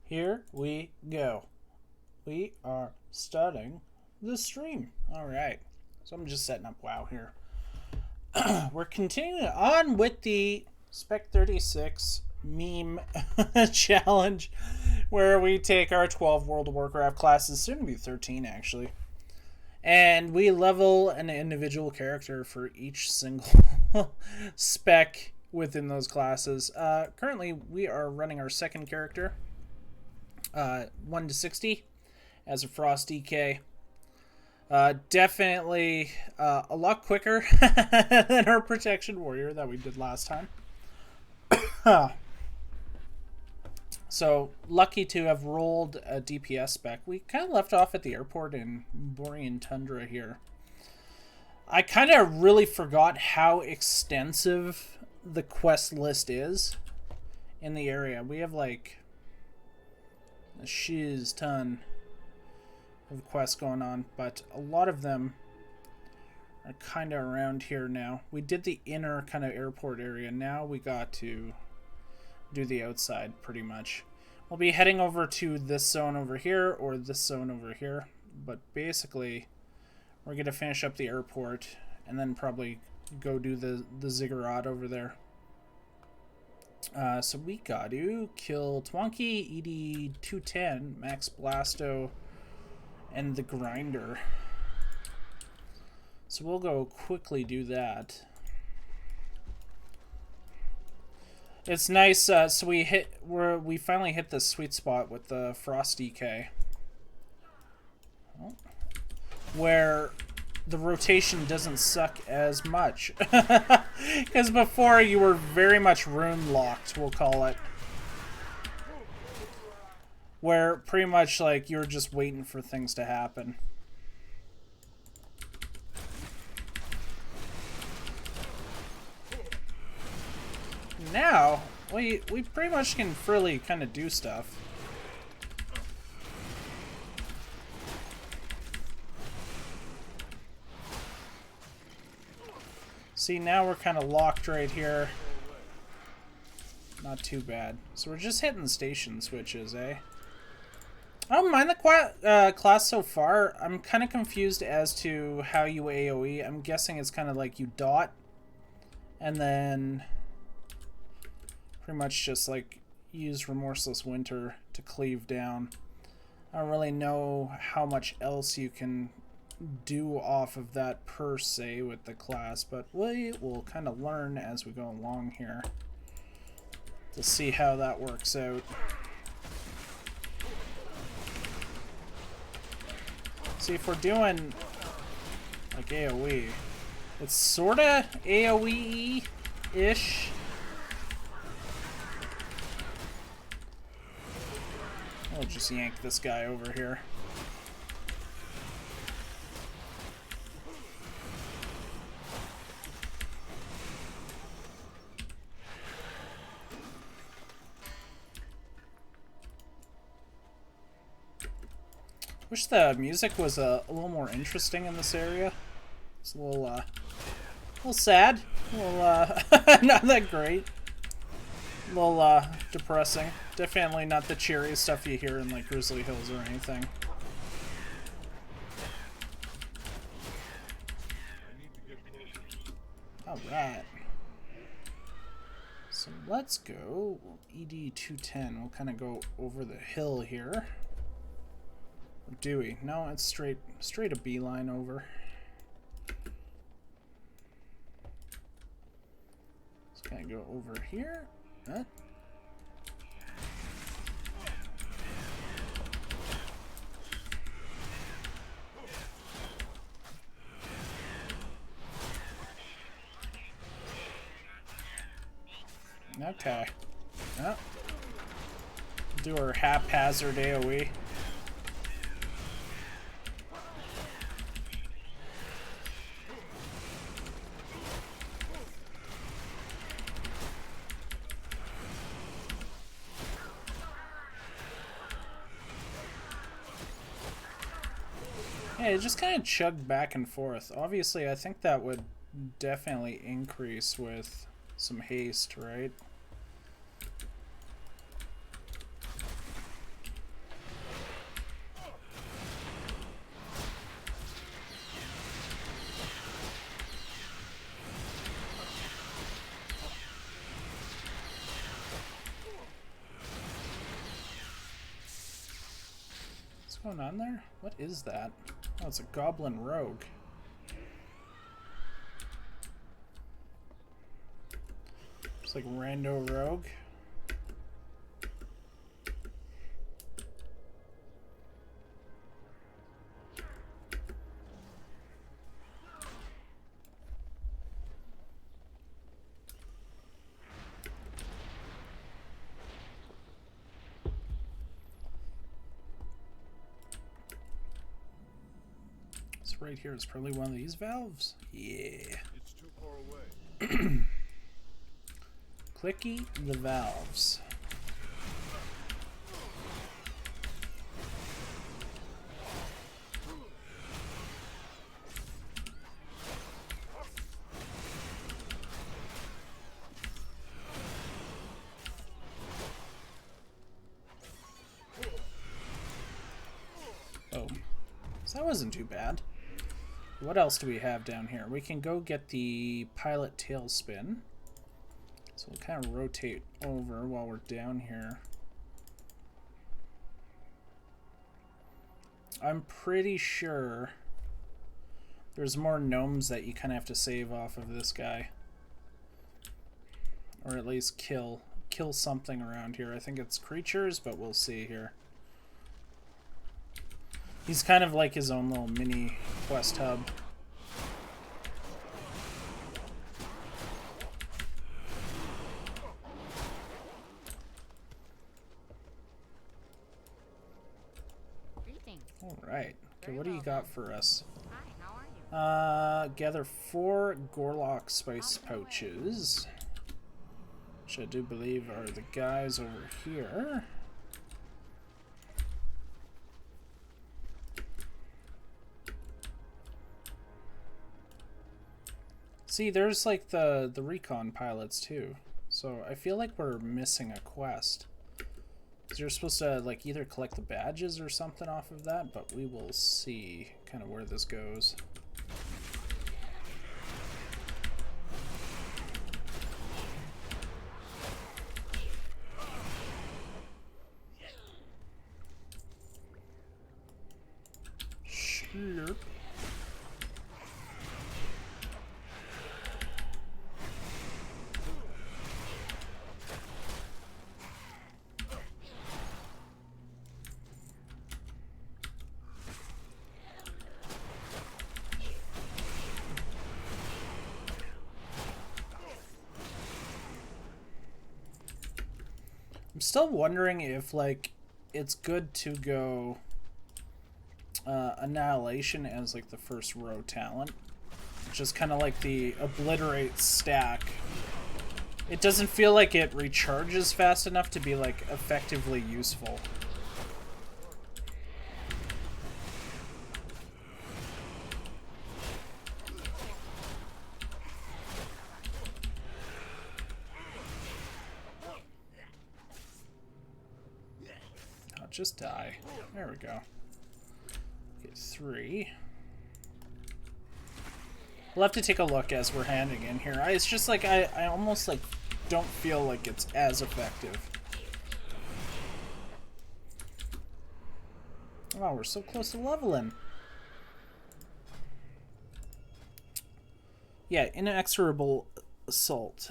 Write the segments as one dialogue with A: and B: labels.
A: Here we go. We are starting the stream. Alright. So I'm just setting up WoW here. We're continuing on with the Spec 36 meme challenge, where we take our 12 World of Warcraft classes, soon to be 13 actually, and we level an individual character for each single spec within those classes. Currently, we are running our second character, 1 to 60, as a Frost DK. Definitely a lot quicker than our Protection Warrior that we did last time. So, lucky to have rolled a DPS spec. We kind of left off at the airport in Borean Tundra here. I kind of really forgot how extensive the quest list is in the area. We have like a shiz ton of quests going on, but a lot of them are kind of around here now. We did the inner kind of airport area. Now we got to do the outside pretty much. We'll be heading over to this zone over here or this zone over here, but basically we're going to finish up the airport and then probably go do the ziggurat over there. So we got to kill Twonky, ED210, Max Blasto, and the Grinder. So we'll go quickly do that. It's nice. So we finally hit the sweet spot with the Frost DK, where the rotation doesn't suck as much. Because before you were very much rune locked, we'll call it, where pretty much like you're just waiting for things to happen. Now we pretty much can freely kind of do stuff. See, now we're kind of locked right here. Not too bad. So we're just hitting station switches, eh? I don't mind the class so far. I'm kind of confused as to how you AoE. I'm guessing it's kind of like you dot, and then pretty much just like use Remorseless Winter to cleave down. I don't really know how much else you can do off of that per se with the class, but we will kind of learn as we go along here to see how that works out. See, if we're doing like AoE, it's sorta AoE-ish. I'll just yank this guy over here. Wish the music was a little more interesting in this area. It's a little sad. A little, not that great. A little, depressing. Definitely not the cheery stuff you hear in, like, Grizzly Hills or anything. Alright. So let's go ED210. We'll kind of go over the hill here. Or do we? No, it's straight a beeline over. Let's kind of go over here. Okay. Oh. Do our haphazard AoE. Yeah, it just kind of chugged back and forth. Obviously, I think that would definitely increase with some haste, right? What's going on there? What is that? Oh, it's a goblin rogue. Just like rando rogue. Right here is probably one of these valves. Yeah.
B: It's too far away.
A: Clicky the valves. Oh, so that wasn't too bad. What else do we have down here? We can go get the pilot tailspin. So we'll kind of rotate over while we're down here. I'm pretty sure there's more gnomes that you kind of have to save off of this guy. Or at least kill something around here. I think it's creatures, but we'll see here. He's kind of like his own little mini quest hub. Alright. Okay, what do you got for us?
C: Hi, how are you?
A: Gather 4 Gorlock spice pouches. Which I do believe are the guys over here. See, there's like the recon pilots too. So I feel like we're missing a quest. Because you're supposed to like either collect the badges or something off of that, but we will see kind of where this goes. Sure. I'm still wondering if, like, it's good to go Annihilation as, like, the first row talent. Just kind of like the Obliterate stack. It doesn't feel like it recharges fast enough to be, like, effectively useful. Just die. There we go. Get 3. We'll have to take a look as we're handing in here. It's just like I almost like don't feel like it's as effective. Oh, we're so close to leveling. Yeah, inexorable assault.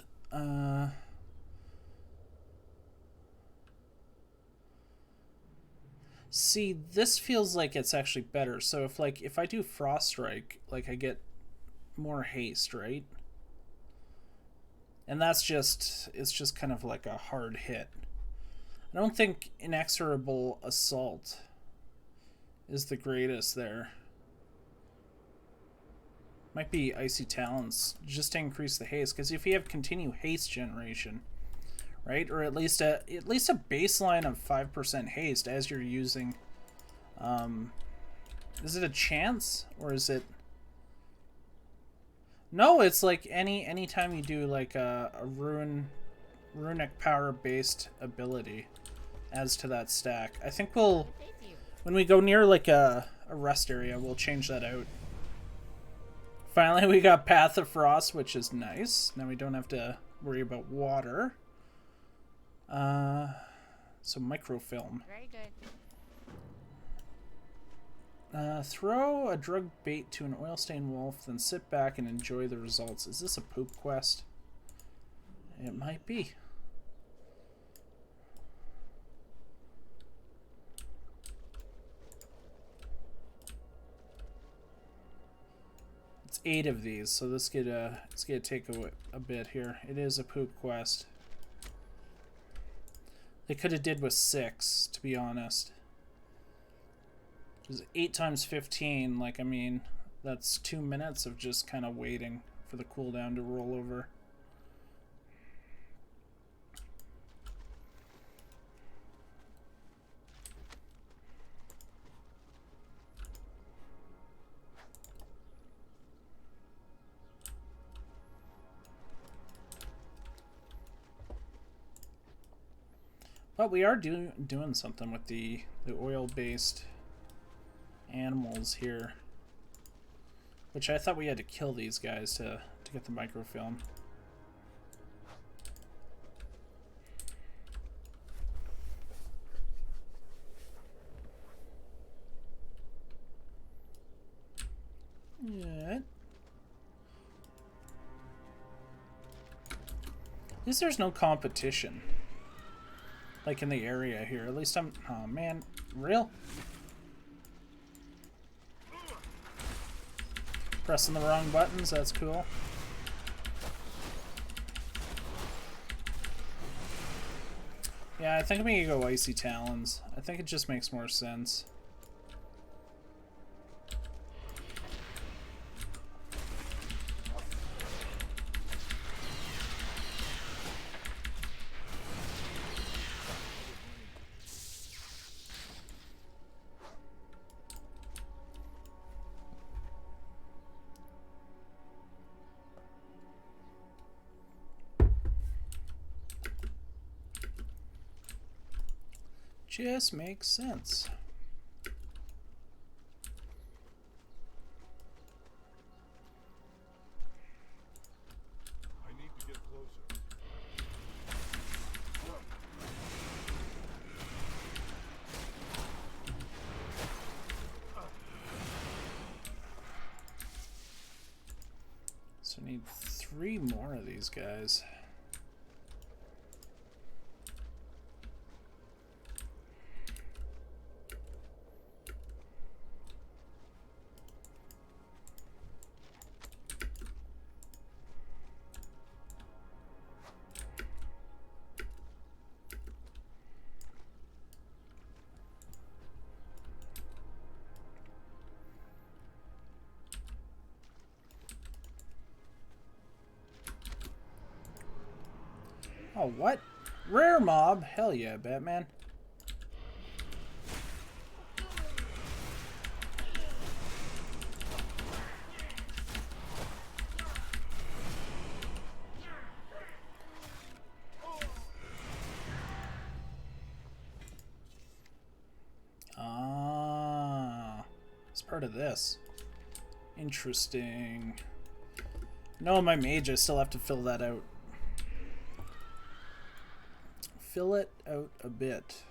A: See, this feels like it's actually better. So if I do Frost Strike, like I get more haste, right? And it's just kind of like a hard hit. I don't think Inexorable Assault is the greatest there. Might be Icy Talons just to increase the haste, because if you have continued haste generation, right, or at least a baseline of 5% haste as you're using, is it a chance or is it? No, it's like anytime you do like a runic power based ability adds to that stack. I think when we go near like a rest area, we'll change that out. Finally, we got Path of Frost, which is nice. Now we don't have to worry about water. So microfilm.
C: Very good.
A: Throw a drug bait to an oil-stained wolf, then sit back and enjoy the results. Is this a poop quest? It might be. It's 8 of these, so it's gonna take a bit here. It is a poop quest. They could have did with 6, to be honest. Because 8 times 15, like, I mean, that's 2 minutes of just kind of waiting for the cooldown to roll over. But we are doing something with the oil-based animals here. Which I thought we had to kill these guys to get the microfilm. Yeah. At least there's no competition. Like in the area here. At least I'm... Oh, man. Real? Pressing the wrong buttons. That's cool. Yeah, I think I'm going to go Icy Talons. I think it just makes more sense. Just makes sense.
B: I need to get closer.
A: So I need 3 more of these guys. Oh, what? Rare mob? Hell yeah, Batman. Ah, it's part of this. Interesting. No, my mage, I still have to fill that out. Fill it out a bit.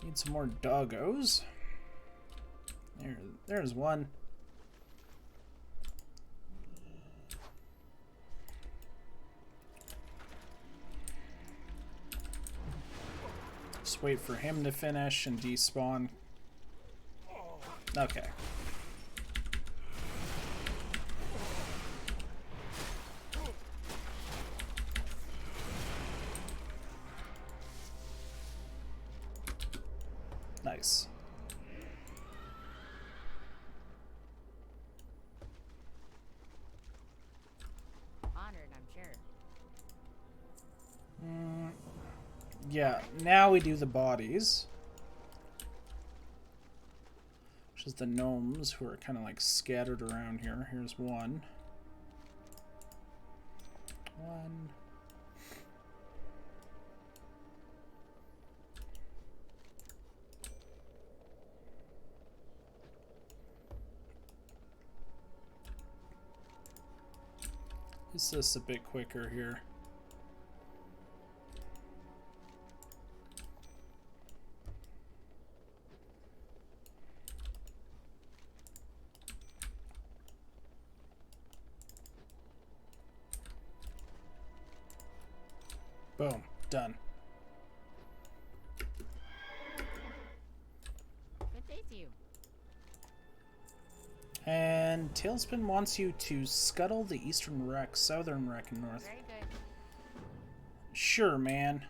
A: Need some more doggos. There's one. Just wait for him to finish and despawn. Okay. Nice.
C: Honored, I'm sure.
A: Yeah, now we do the bodies. Which is the gnomes who are kind of like scattered around here. Here's one. One. Is this a bit quicker here? Boom. Done.
C: Good day to you.
A: And Tailspin wants you to scuttle the eastern wreck, southern wreck, and north.
C: Very good.
A: Sure, man.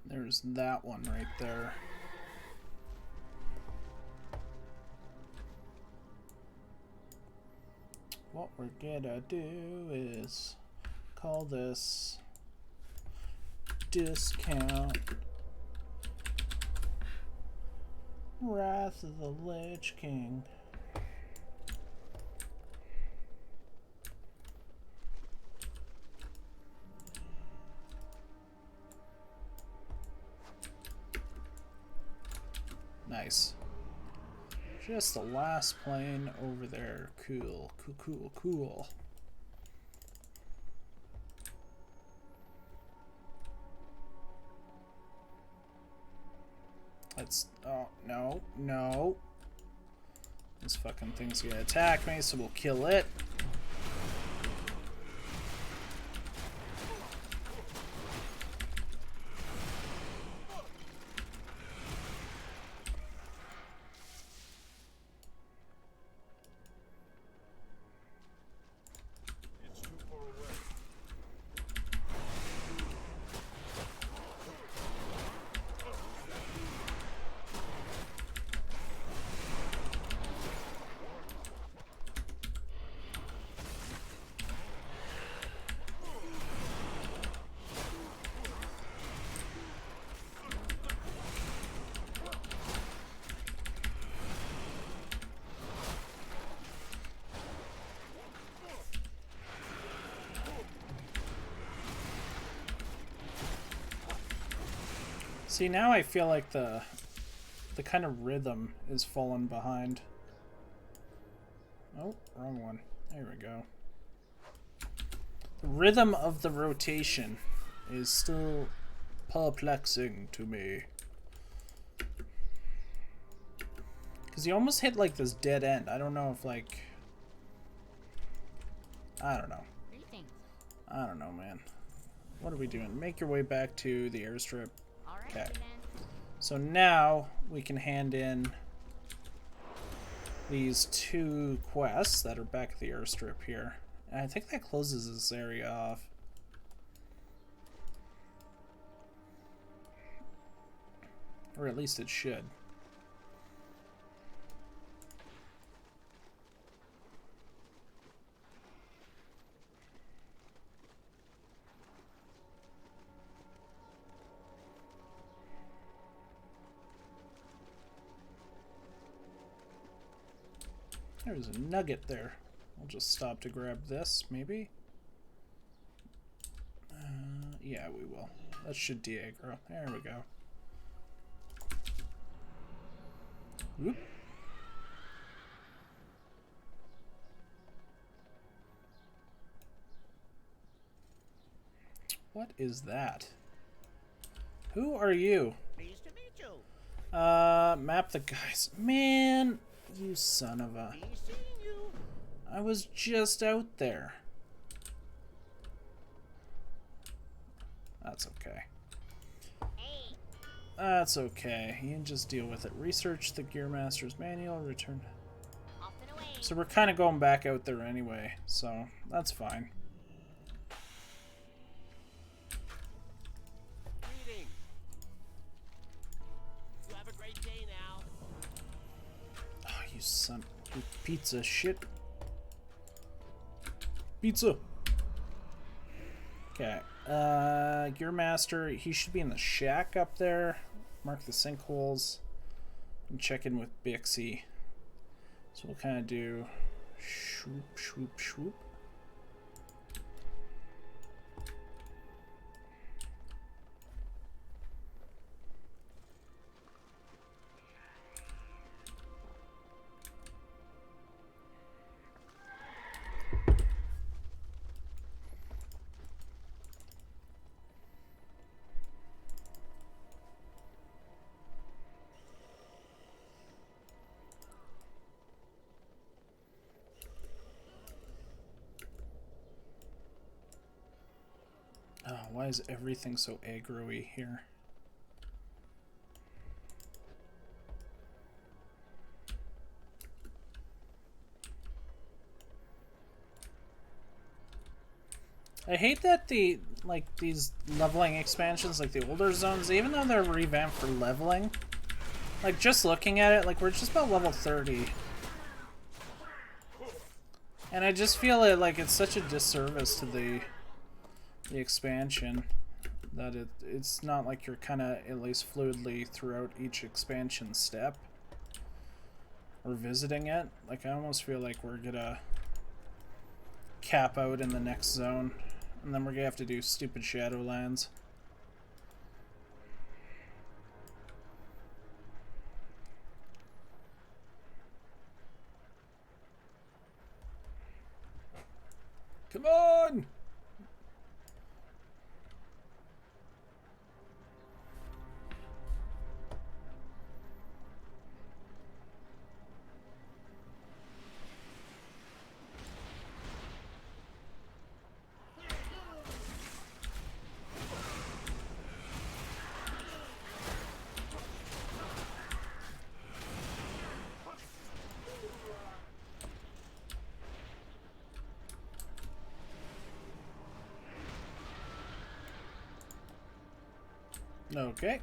A: There's that one right there. What we're gonna do is call this discount Wrath of the Lich King. Nice. Just the last plane over there. Cool, cool, cool, cool. Let's... Oh, no, no. This fucking thing's gonna attack me, so we'll kill it.
B: It's too far away.
A: See, now I feel like the kind of rhythm is falling behind. Oh, wrong one. There we go. The rhythm of the rotation is still perplexing to me. Because you almost hit like this dead end. I don't know if like... I don't know.
C: Greetings.
A: I don't know, man. What are we doing? Make your way back to the airstrip.
C: All right,
A: Okay.
C: then.
A: So now we can hand in these two quests that are back at the airstrip here. And I think that closes this area off. Or at least it should. There's a nugget there. We'll just stop to grab this, maybe. Yeah, we will. That should de-aggro. There we go. Whoop. What is that? Who are you?
D: Pleased to meet you.
A: Map the guys. Man, you son of a...
D: Be seeing you.
A: I was just out there. That's okay.
C: Hey,
A: That's okay. You can just deal with it. Research the Gearmaster's manual. Return.
C: off and away.
A: So we're kind of going back out there anyway, so that's fine.
D: Greetings. You have a great day now.
A: Oh, you son... You pizza shit. Pizza! Okay. Gearmaster, he should be in the shack up there. Mark the sinkholes. And check in with Bixie. So we'll kind of do... Swoop, swoop, swoop. Why is everything so aggro-y here? I hate that these leveling expansions, like the older zones, even though they're revamped for leveling, like just looking at it, like we're just about level 30. And I just feel it like it's such a disservice to the expansion that it's not like you're kind of at least fluidly throughout each expansion step or visiting it. Like I almost feel like we're gonna cap out in the next zone. And then we're gonna have to do stupid Shadowlands. Come on! Okay.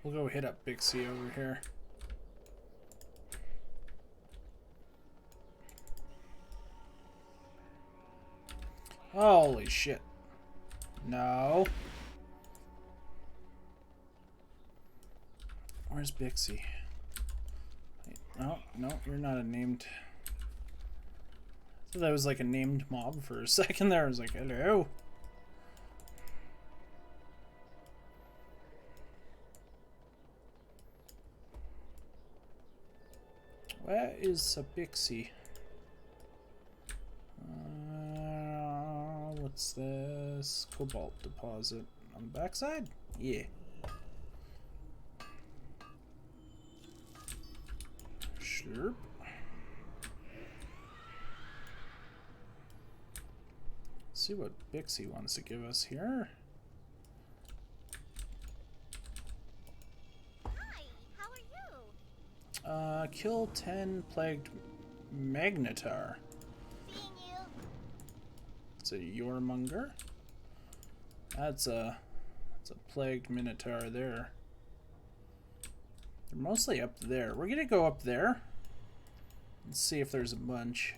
A: We'll go hit up Big C over here. Holy shit. No. Where's Bixie? No, no, you're not a named... I thought that was like a named mob for a second there. I was like, hello. Where is a Bixie? What's this? Cobalt deposit on the backside? Yeah. Sure. See what Bixie wants to give us here.
C: Hi, how are you?
A: Kill 10 plagued Magnetar.
C: Seeing you.
A: It's a Yormonger. That's a plagued Minotaur there. They're mostly up there. We're gonna go up there and see if there's a bunch.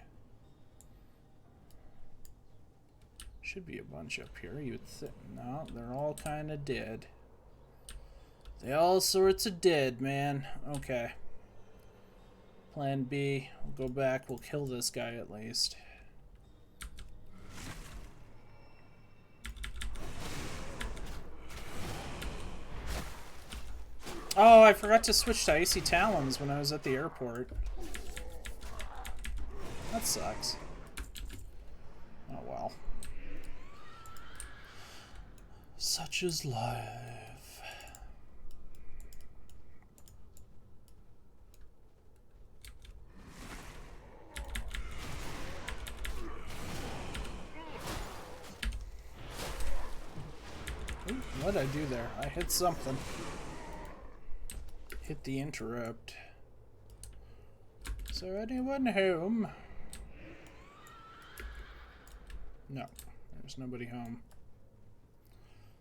A: Should be a bunch up here. You would think. No, they're all kind of dead. They all sorts of dead, man. Okay. Plan B. We'll go back. We'll kill this guy at least. Oh, I forgot to switch to Icy Talons when I was at the airport. That sucks. Oh well. Such is life. Ooh, what'd I do there? I hit something. Hit the interrupt. Is there anyone home? No, there's nobody home.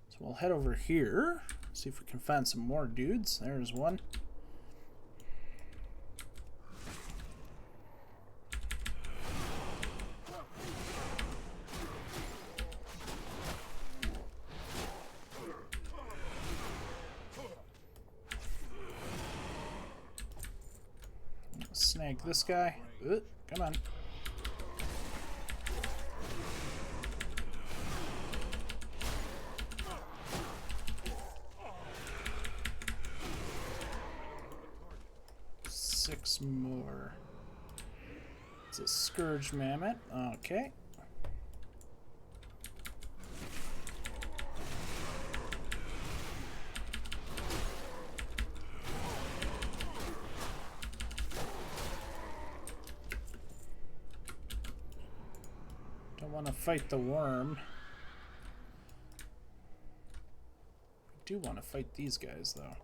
A: So we'll head over here, see if we can find some more dudes. There's one. Snag this guy. Come on. Six more. It's a Scourge Mammoth. Okay. Don't want to fight the worm. do want to fight these guys, though.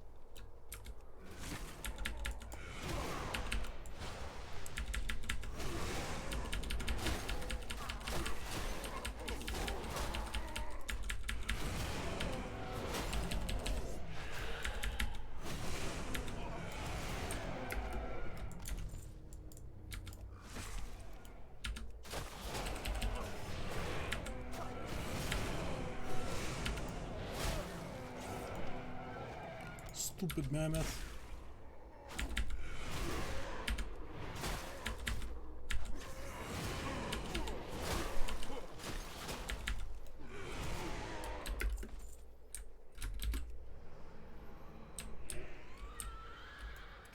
A: Stupid mammoth.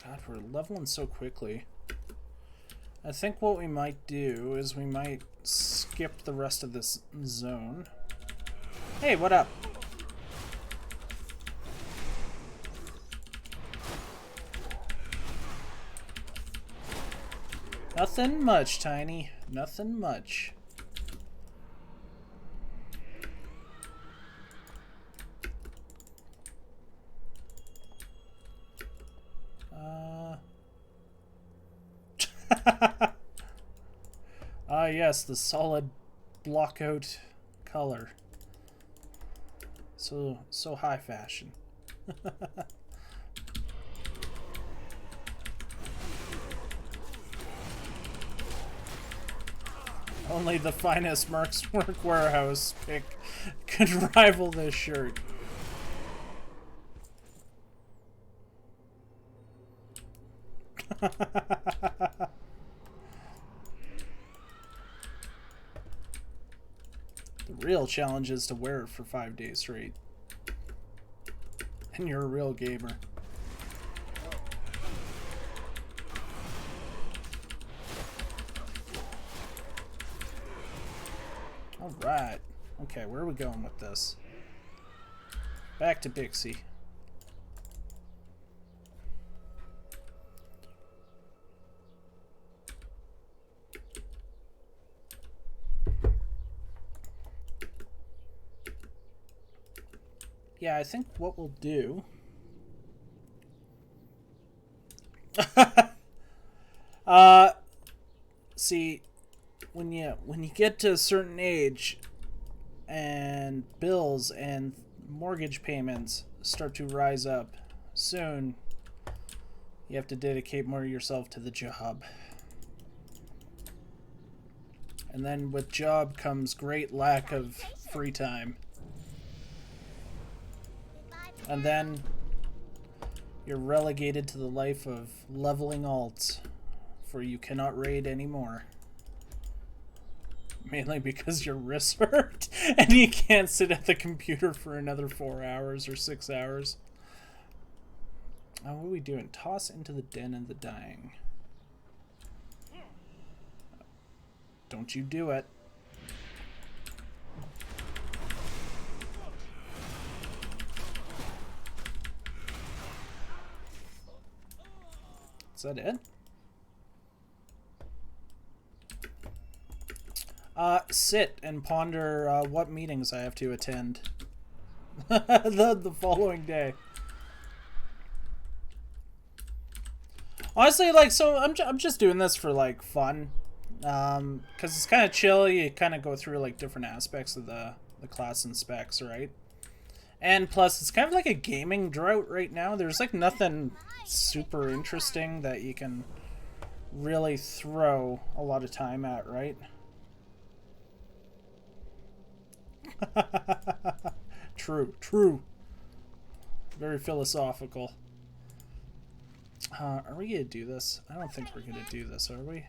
A: God, we're leveling so quickly. I think what we might do is we might skip the rest of this zone. Hey, what up? Nothing much, Tiny. Nothing much. Ah, yes, the solid blockout color. So high fashion. Only the finest Merc's Work Warehouse pick could rival this shirt. The real challenge is to wear it for 5 days straight. And you're a real gamer. Alright. Okay, where are we going with this? Back to Bixie. Yeah, I think what we'll do... see, when you get to a certain age and bills and mortgage payments start to rise up, soon you have to dedicate more of yourself to the job. And then with job comes great lack of free time. And then you're relegated to the life of leveling alts, for you cannot raid anymore. Mainly because your wrists hurt and you can't sit at the computer for another 4 hours or 6 hours. Oh, what are we doing? Toss into the den of the dying. Don't you do it. Is that it? Sit and ponder what meetings I have to attend the following day. Honestly, like, so I'm just doing this for like fun, because it's kind of chill. You kind of go through like different aspects of the class and specs, right? And plus, it's kind of like a gaming drought right now. There's like nothing super interesting that you can really throw a lot of time at, right? True. Very philosophical. Are we gonna do this? I don't think we're gonna do this, are we?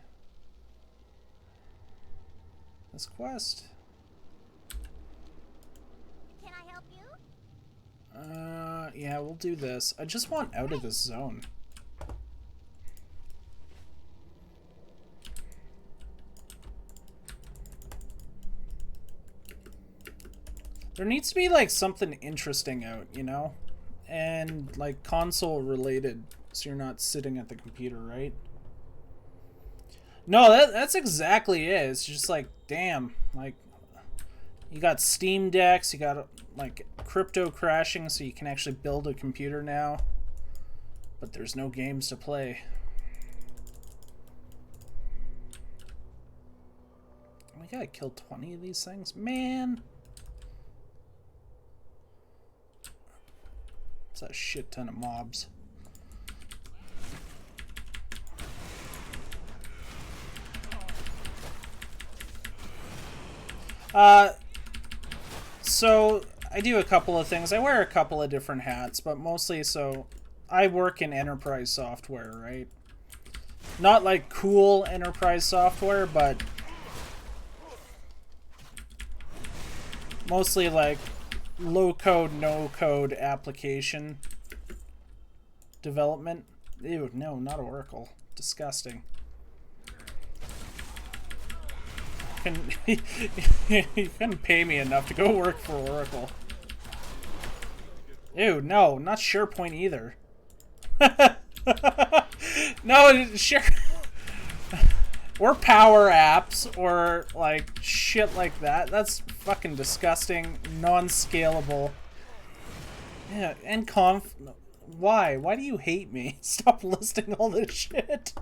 A: This quest?
C: Can I help you?
A: Yeah, we'll do this. I just want out of this zone. There needs to be like something interesting out, you know? And like console related, so you're not sitting at the computer, right? No, that's exactly it. It's just like, damn, like, You got Steam Decks, you got like crypto crashing, so you can actually build a computer now. But there's no games to play. We gotta kill 20 of these things? Man! It's a shit ton of mobs. So I do a couple of things. I wear a couple of different hats, but mostly so I work in enterprise software, right? Not like cool enterprise software, but mostly like low code, no code application development. Ew, no, not Oracle. Disgusting. You couldn't pay me enough to go work for Oracle. Ew, no, not SharePoint either. No, sure. Or Power Apps, or like shit like that. That's fucking disgusting, non-scalable. Yeah, and Why? Why do you hate me? Stop listing all this shit.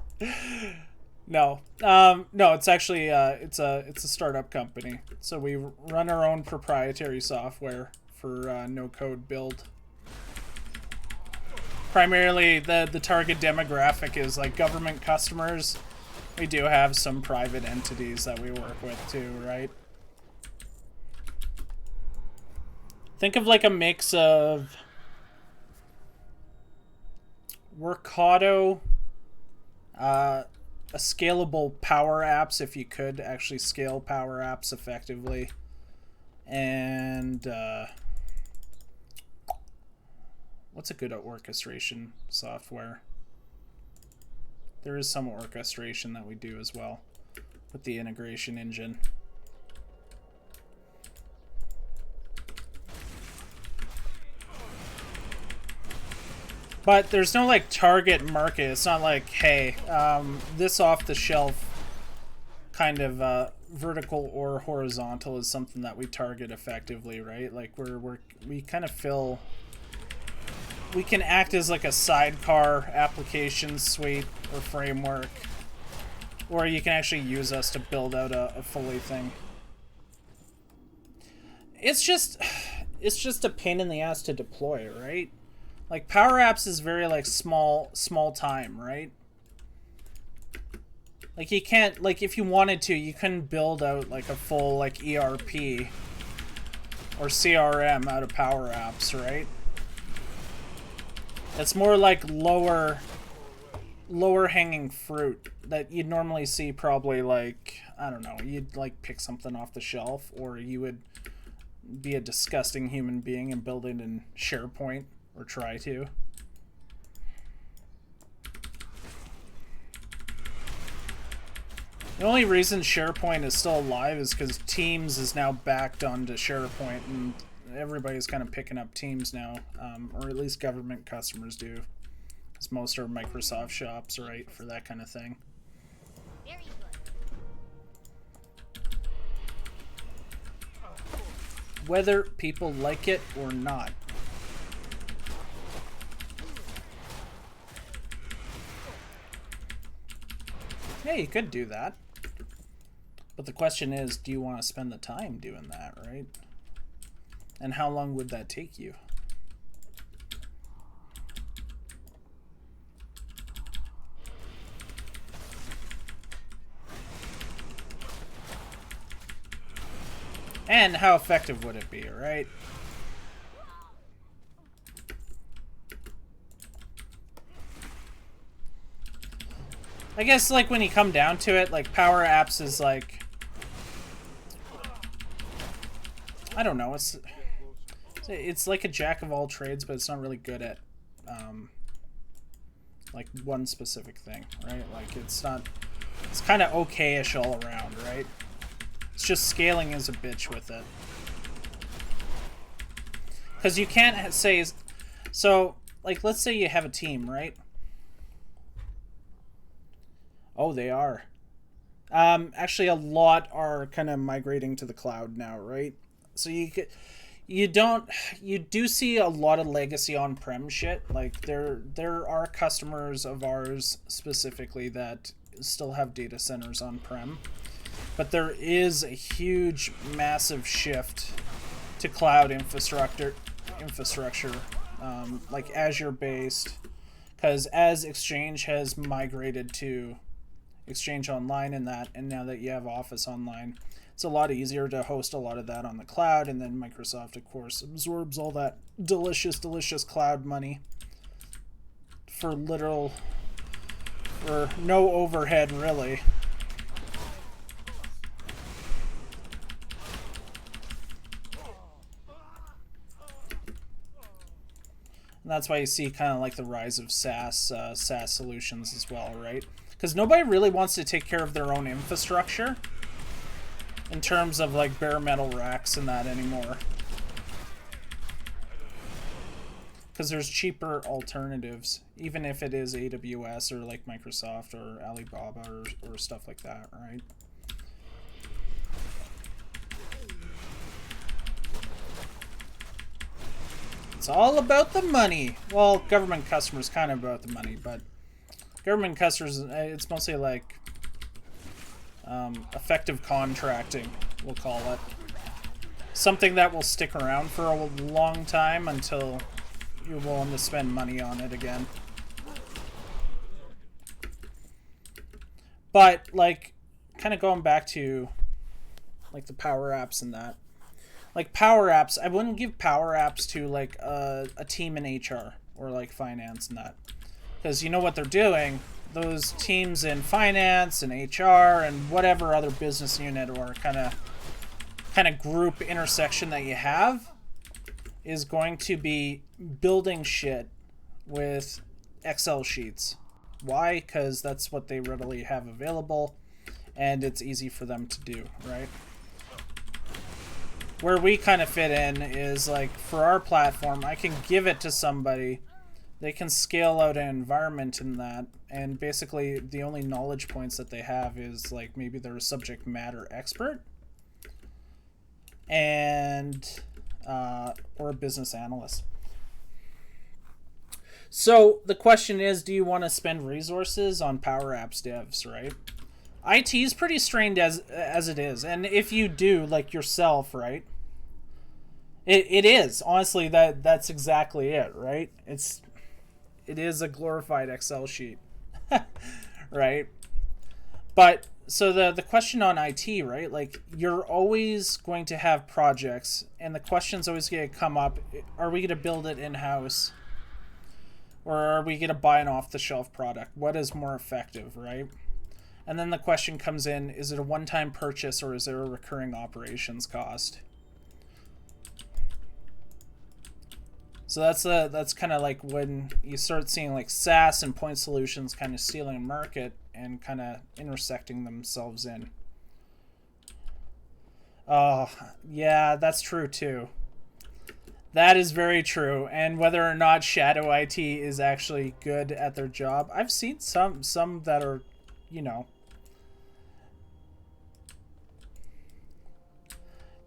A: No, no. It's actually it's a startup company. So we run our own proprietary software for no-code build. Primarily, the target demographic is like government customers. We do have some private entities that we work with too, right? Think of like a mix of Workato, a scalable Power Apps, if you could actually scale Power Apps effectively, and what's a good orchestration software? There is some orchestration that we do as well with the integration engine. But there's no like target market. It's not like, hey, this off-the-shelf kind of vertical or horizontal is something that we target effectively, right? Like we kind of fill. We can act as like a sidecar application suite or framework, or you can actually use us to build out a fully thing. It's just a pain in the ass to deploy, right? Like Power Apps is very like small time, right? Like you can't, like if you wanted to, you couldn't build out like a full like ERP or CRM out of Power Apps, right? It's more like lower hanging fruit that you'd normally see probably like, I don't know, you'd like pick something off the shelf, or you would be a disgusting human being and build it in SharePoint. Or try to. The only reason SharePoint is still alive is because Teams is now backed onto SharePoint, and everybody's kind of picking up Teams now, or at least government customers do, because most are Microsoft shops, right, for that kind of thing.
C: Very good.
A: Whether people like it or not. Yeah, you could do that. But the question is, do you want to spend the time doing that, right? And how long would that take you? And how effective would it be, right? I guess, like, when you come down to it, like, Power Apps is, like... I don't know, it's like a jack of all trades, but it's not really good at, like, one specific thing, right? Like, it's not... It's kind of okay-ish all around, right? It's just scaling is a bitch with it. Because you can't say... So, like, let's say you have a team, right? Oh, they are. Actually, a lot are kind of migrating to the cloud now, right? So you do see a lot of legacy on-prem shit. Like there are customers of ours specifically that still have data centers on-prem, but there is a huge, massive shift to cloud infrastructure, like Azure-based, because as Exchange has migrated to Exchange Online and now that you have Office Online, it's a lot easier to host a lot of that on the cloud, and then Microsoft, of course, absorbs all that delicious cloud money for no overhead, really. And that's why you see kind of like the rise of SaaS solutions as well, right? Because nobody really wants to take care of their own infrastructure in terms of like bare metal racks and that anymore. Because there's cheaper alternatives, even if it is AWS or like Microsoft or Alibaba or stuff like that, right? It's all about the money. Well, government customers kind of about the money, but government customers, it's mostly like effective contracting, we'll call it. Something that will stick around for a long time until you're willing to spend money on it again. But, like, kind of going back to, like, the Power Apps and that. Like, Power Apps, I wouldn't give Power Apps to, like, a team in HR or, like, finance and that. Because you know what they're doing. Those teams in finance and HR and whatever other business unit or kind of group intersection that you have is going to be building shit with Excel sheets. Why? Because that's what they readily have available and it's easy for them to do, right? Where we kind of fit in is like for our platform, I can give it to somebody. They can scale out an environment in that, and basically the only knowledge points that they have is like maybe they're a subject matter expert and or a business analyst. So the question is, do you want to spend resources on Power Apps devs, right? IT is pretty strained as it is, and if you do, like yourself, right? It is honestly that's exactly it, right? It is a glorified Excel sheet, right? But so the question on IT, right? Like you're always going to have projects, and the question's always going to come up: are we going to build it in house, or are we going to buy an off-the-shelf product? What is more effective, right? And then the question comes in: is it a one-time purchase or is there a recurring operations cost? So that's kind of like when you start seeing like SaaS and point solutions kind of stealing a market and kind of intersecting themselves in. Oh, yeah, that's true too. That is very true. And whether or not Shadow IT is actually good at their job, I've seen some that are, you know.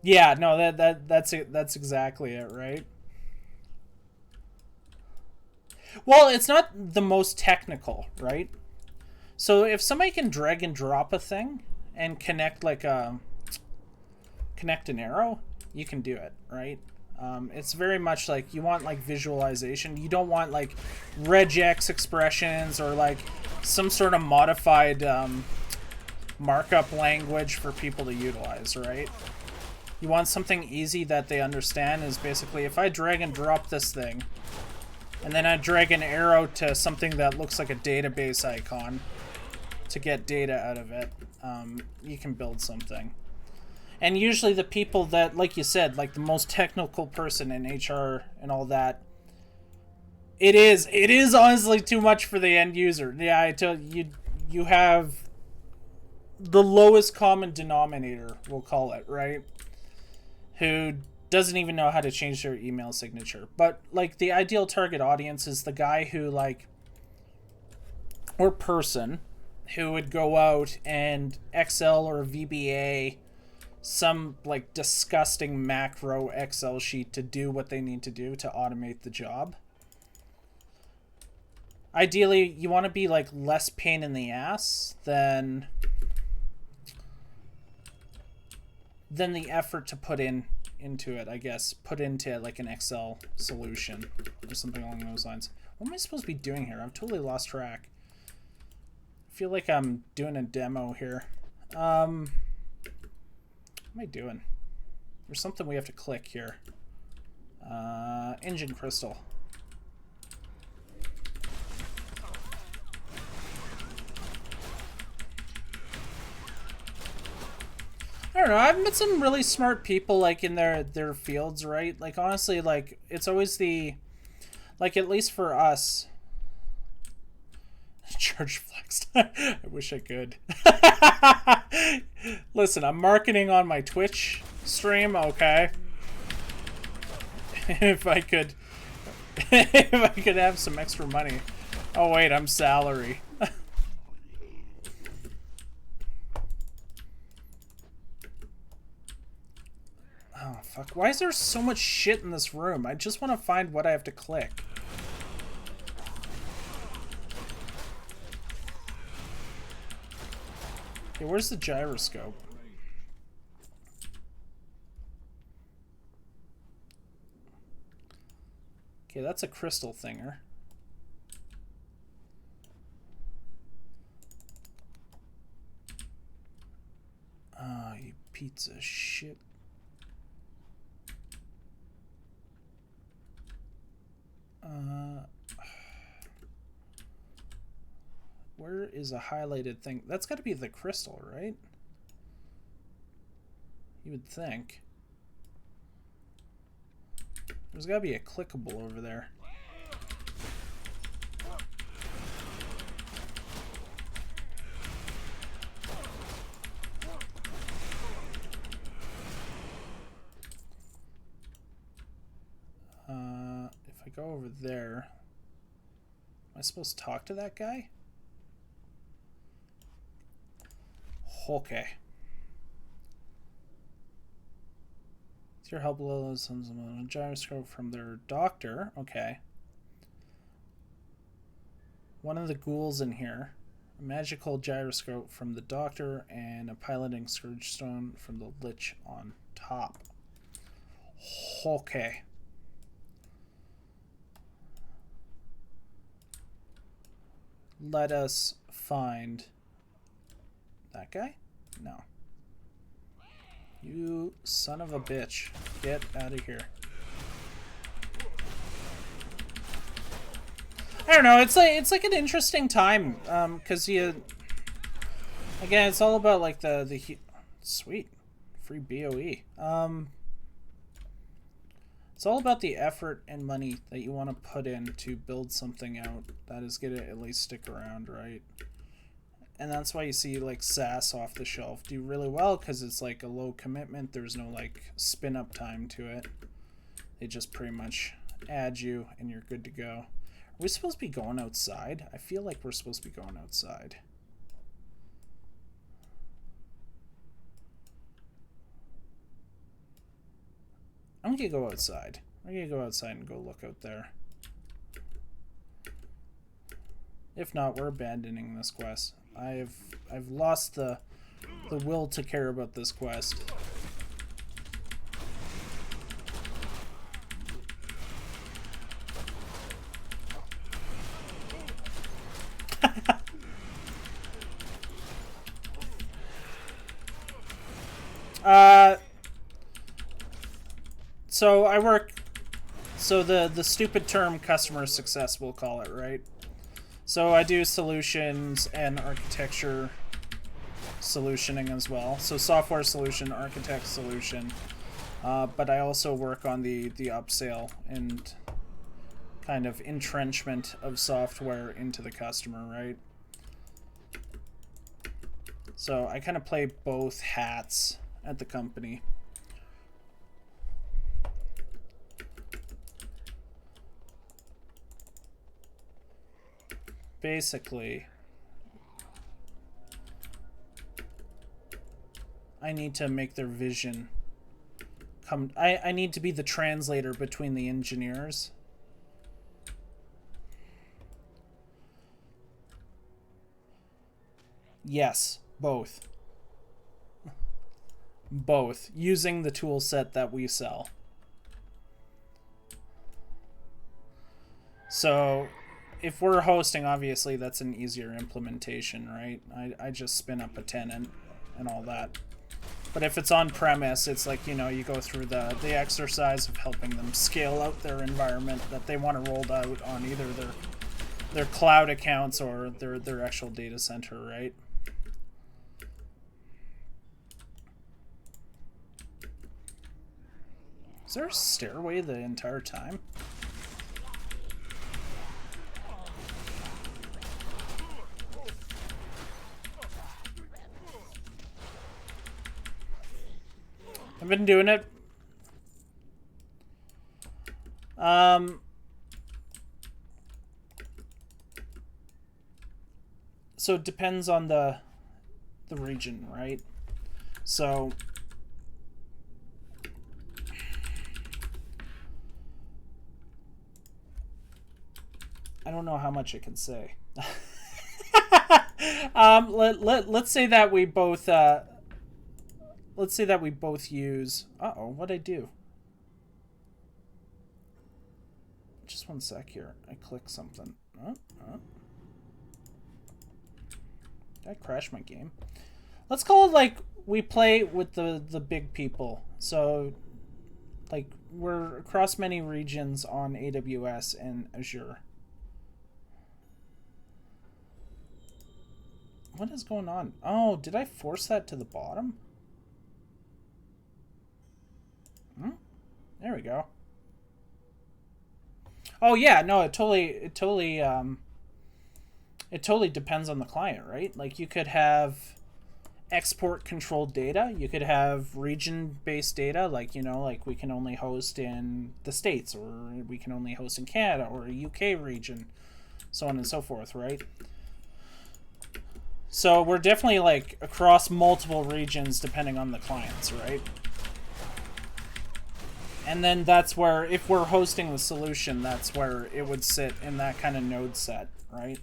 A: Yeah, no, that's exactly it, right? Well, it's not the most technical, right? So if somebody can drag and drop a thing and connect like connect an arrow, you can do it, right? It's very much like you want like visualization. You don't want like regex expressions or like some sort of modified markup language for people to utilize, right? You want something easy that they understand. Is basically if I drag and drop this thing and then I drag an arrow to something that looks like a database icon to get data out of it, you can build something. And usually the people that, like you said, like the most technical person in HR and all that, it is honestly too much for the end user. Yeah, I tell you, you have the lowest common denominator, we'll call it, right? Who doesn't even know how to change their email signature. But like the ideal target audience is the guy who like, or person who would go out and Excel or VBA some like disgusting macro Excel sheet to do what they need to do to automate the job. Ideally, you want to be like less pain in the ass than the effort to put into it, I guess. Put into like an Excel solution or something along those lines. What am I supposed to be doing here? I've totally lost track. I feel like I'm doing a demo here. What am I doing? There's something we have to click here. Engine crystal. I don't know, I've met some really smart people like in their fields, right? Like honestly, like it's always the, like at least for us, charge flex. I wish I could. Listen, I'm marketing on my Twitch stream, okay? If I could have some extra money. Oh wait, I'm salary. Oh fuck, why is there so much shit in this room? I just want to find what I have to click. Okay, where's the gyroscope? Okay, that's a crystal thinger. Ah, you pizza shit. Where is a highlighted thing? That's got to be the crystal, right? You would think. There's got to be a clickable over there. If I go over there, am I supposed to talk to that guy? Okay. With your help, a gyroscope from their doctor. Okay. One of the ghouls in here. A magical gyroscope from the doctor and a piloting scourge stone from the lich on top. Okay. Let us find that guy? No. You son of a bitch. Get out of here. I don't know, it's like an interesting time, cause again, it's all about like the sweet free BOE. It's all about the effort and money that you want to put in to build something out that is gonna at least stick around, right? And that's why you see like SaaS off the shelf do really well, because it's like a low commitment. There's no like spin up time to it. They just pretty much add you and you're good to go. Are we supposed to be going outside? I feel like we're supposed to be going outside. I'm gonna go outside. I'm gonna go outside and go look out there. If not, we're abandoning this quest. I've lost the will to care about this quest. So I work. So the stupid term customer success, we'll call it, right? So I do solutions and architecture solutioning as well. So software solution, architect solution. But I also work on the upsale and kind of entrenchment of software into the customer, right? So I kind of play both hats at the company. Basically, I need to make their vision come. I need to be the translator between the engineers. Yes, both. Both, using the tool set that we sell. So, if we're hosting, obviously that's an easier implementation, right? I just spin up a tenant and all that. But if it's on premise, it's like, you know, you go through the exercise of helping them scale out their environment that they want to roll out on either their cloud accounts or their actual data center, right? Is there a stairway the entire time? I've been doing it. So it depends on the region, right? So I don't know how much I can say. Let's say that we both use. Uh-oh, what'd I do? Just one sec here. I click something. Did I crash my game? Let's call it like we play with the big people. So like we're across many regions on AWS and Azure. What is going on? Oh, did I force that to the bottom? There we go. Oh yeah, no, it totally depends on the client, right? Like you could have export controlled data, you could have region based data, like, you know, like we can only host in the States, or we can only host in Canada or a UK region, so on and so forth, right? So we're definitely like across multiple regions depending on the clients, right? And then that's where, if we're hosting the solution, that's where it would sit in that kind of node set, right?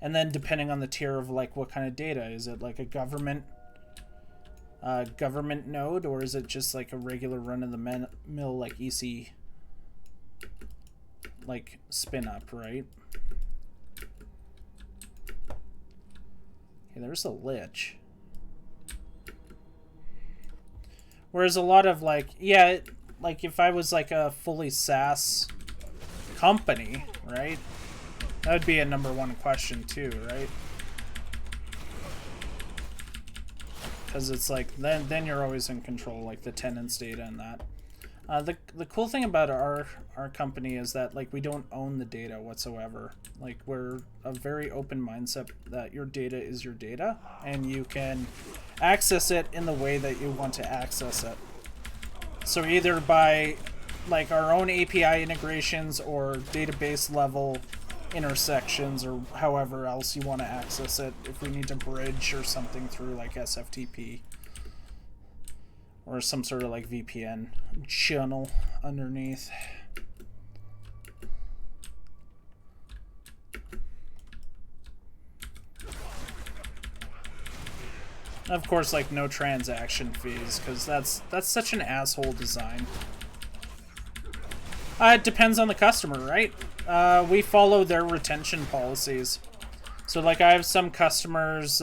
A: And then depending on the tier of like what kind of data, is it like a government node, or is it just like a regular run-of-the-mill like EC like spin up, right? Okay, there's a lich. Whereas a lot of like, yeah, like if I was like a fully SaaS company, right? That would be a #1 question too, right? Because it's like then you're always in control, like the tenants data and that. The cool thing about our company is that like we don't own the data whatsoever. Like we're a very open mindset that your data is your data and you can access it in the way that you want to access it. So either by like our own API integrations or database level intersections, or however else you want to access it, if we need to bridge or something through like SFTP or some sort of like VPN channel underneath. Of course, like no transaction fees, because that's such an asshole design. It depends on the customer, right? We follow their retention policies. So like I have some customers,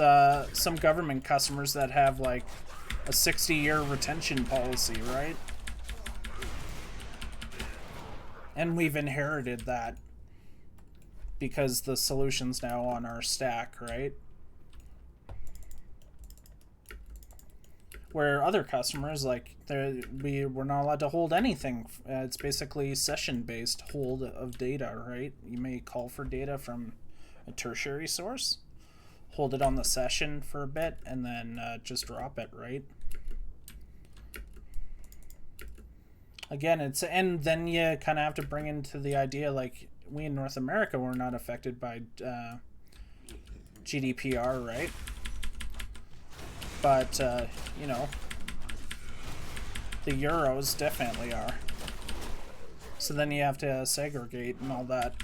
A: some government customers that have like a 60-year retention policy, right? And we've inherited that because the solution's now on our stack, right? Where other customers, like, we're not allowed to hold anything. It's basically session-based hold of data, right? You may call for data from a tertiary source, hold it on the session for a bit, and then just drop it, right? Again, and then you kind of have to bring into the idea, like, we in North America were not affected by GDPR, right? but, you know, the Euros definitely are. So then you have to segregate and all that.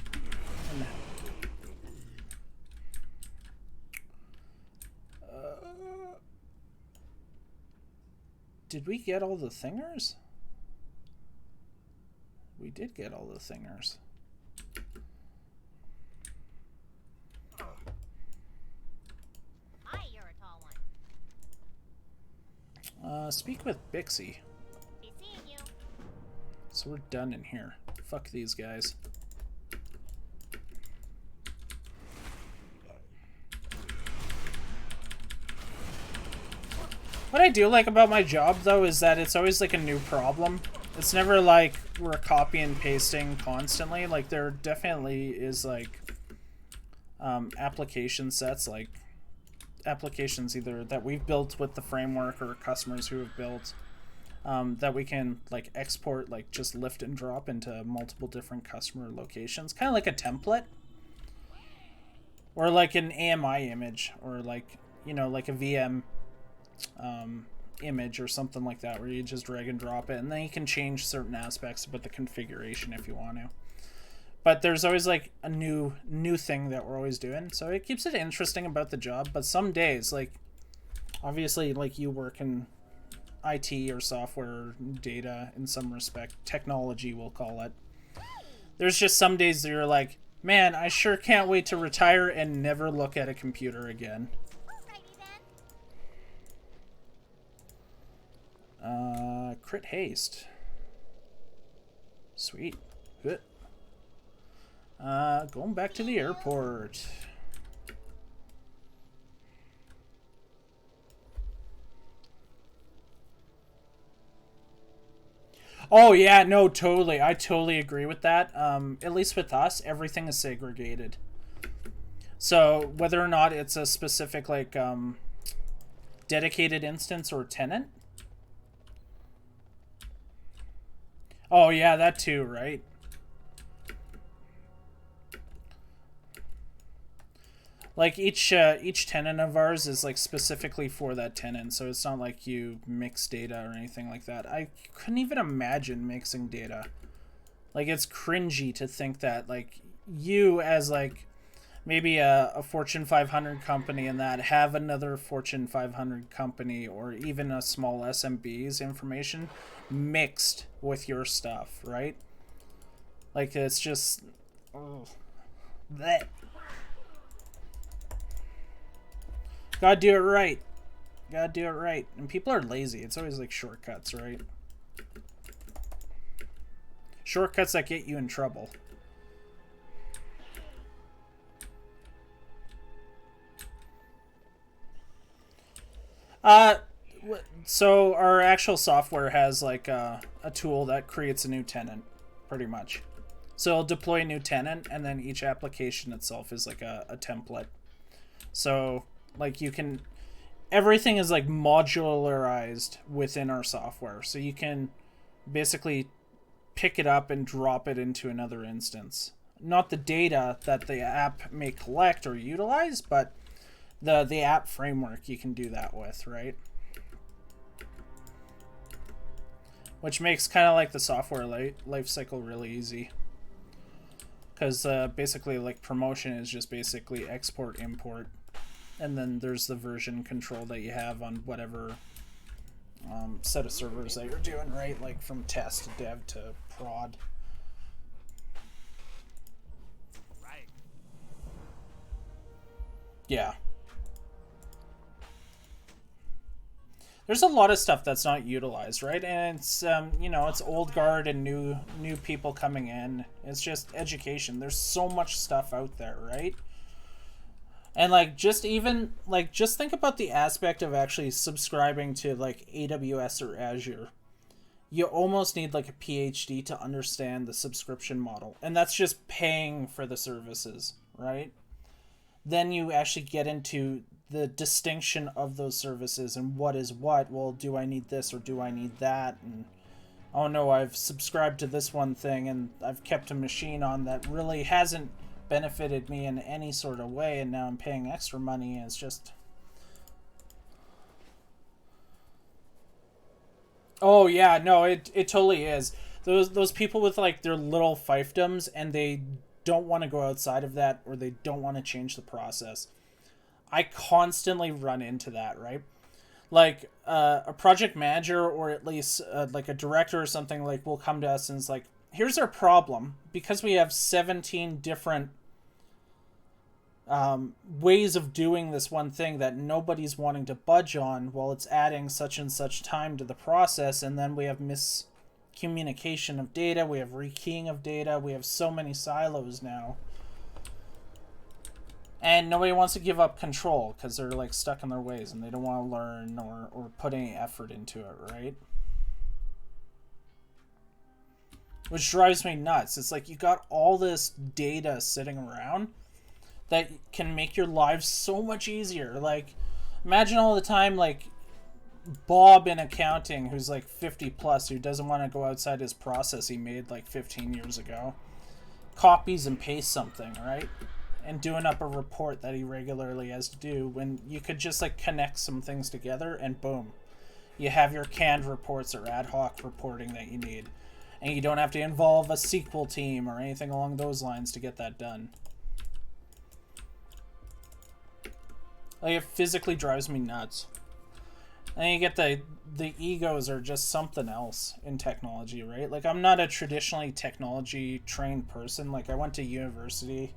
A: And, did we get all the thingers? We did get all the thingers.
C: Hi, you're a tall one.
A: Speak with Bixie.
C: Be seeing you.
A: So we're done in here. Fuck these guys. What I do like about my job, though, is that it's always like a new problem. It's never like we're copy and pasting constantly. Like, there definitely is like application sets, like applications either that we've built with the framework or customers who have built that we can like export, like just lift and drop into multiple different customer locations. Kind of like a template. Or like an AMI image, or like, you know, like a VM image or something like that, where you just drag and drop it, and then you can change certain aspects about the configuration if you want to. But there's always like a new thing that we're always doing, so it keeps it interesting about the job. But some days, like obviously, like you work in IT or software data in some respect, technology we'll call it. There's just some days that you're like, man, I sure can't wait to retire and never look at a computer again.
C: Alrighty then.
A: Crit haste. Sweet. Good. Going back to the airport. Oh yeah, no, totally. I totally agree with that. At least with us, everything is segregated. So whether or not it's a specific like dedicated instance or tenant. Oh yeah, that too, right? Like each tenant of ours is like specifically for that tenant, so it's not like you mix data or anything like that. I couldn't even imagine mixing data. Like, it's cringy to think that like you as like maybe a Fortune 500 company and that have another Fortune 500 company or even a small SMB's information mixed with your stuff, right? Like, it's just that. Gotta do it right. Gotta do it right. And people are lazy. It's always like shortcuts, right? Shortcuts that get you in trouble. So our actual software has like a tool that creates a new tenant, pretty much. So it'll deploy a new tenant, and then each application itself is like a template. So like you can, everything is like modularized within our software. So you can basically pick it up and drop it into another instance. Not the data that the app may collect or utilize, but the app framework you can do that with, right? Which makes kind of like the software life cycle really easy. Because basically like promotion is just basically export, import. And then there's the version control that you have on whatever set of servers that you're doing, right? Like from test to dev to prod.
D: Right.
A: Yeah. There's a lot of stuff that's not utilized, right? And it's you know, it's old guard and new people coming in. It's just education. There's so much stuff out there, right? And like just think about the aspect of actually subscribing to like AWS or Azure. You almost need like a PhD to understand the subscription model. And that's just paying for the services, right? Then you actually get into the distinction of those services and what is what. Well, do I need this or do I need that? And oh no, I've subscribed to this one thing and I've kept a machine on that really hasn't benefited me in any sort of way, and now I'm paying extra money, and it's just Oh yeah, no, it totally is. Those people with like their little fiefdoms and they don't want to go outside of that, or they don't want to change the process. I constantly run into that, right? Like a project manager, or at least like a director or something, like will come to us and it's like, here's our problem, because we have 17 different ways of doing this one thing that nobody's wanting to budge on, while it's adding such and such time to the process, and then we have miscommunication of data, we have rekeying of data, we have so many silos now, and nobody wants to give up control because they're like stuck in their ways and they don't want to learn or put any effort into it, right? Which drives me nuts. It's like you got all this data sitting around that can make your lives so much easier. Like, imagine all the time, like, Bob in accounting, who's like 50 plus, who doesn't want to go outside his process he made like 15 years ago, copies and pastes something, right? And doing up a report that he regularly has to do, when you could just like connect some things together and boom, you have your canned reports or ad hoc reporting that you need. And you don't have to involve a SQL team or anything along those lines to get that done. Like, it physically drives me nuts. And you get the egos are just something else in technology, right? Like, I'm not a traditionally technology trained person. Like, I went to university.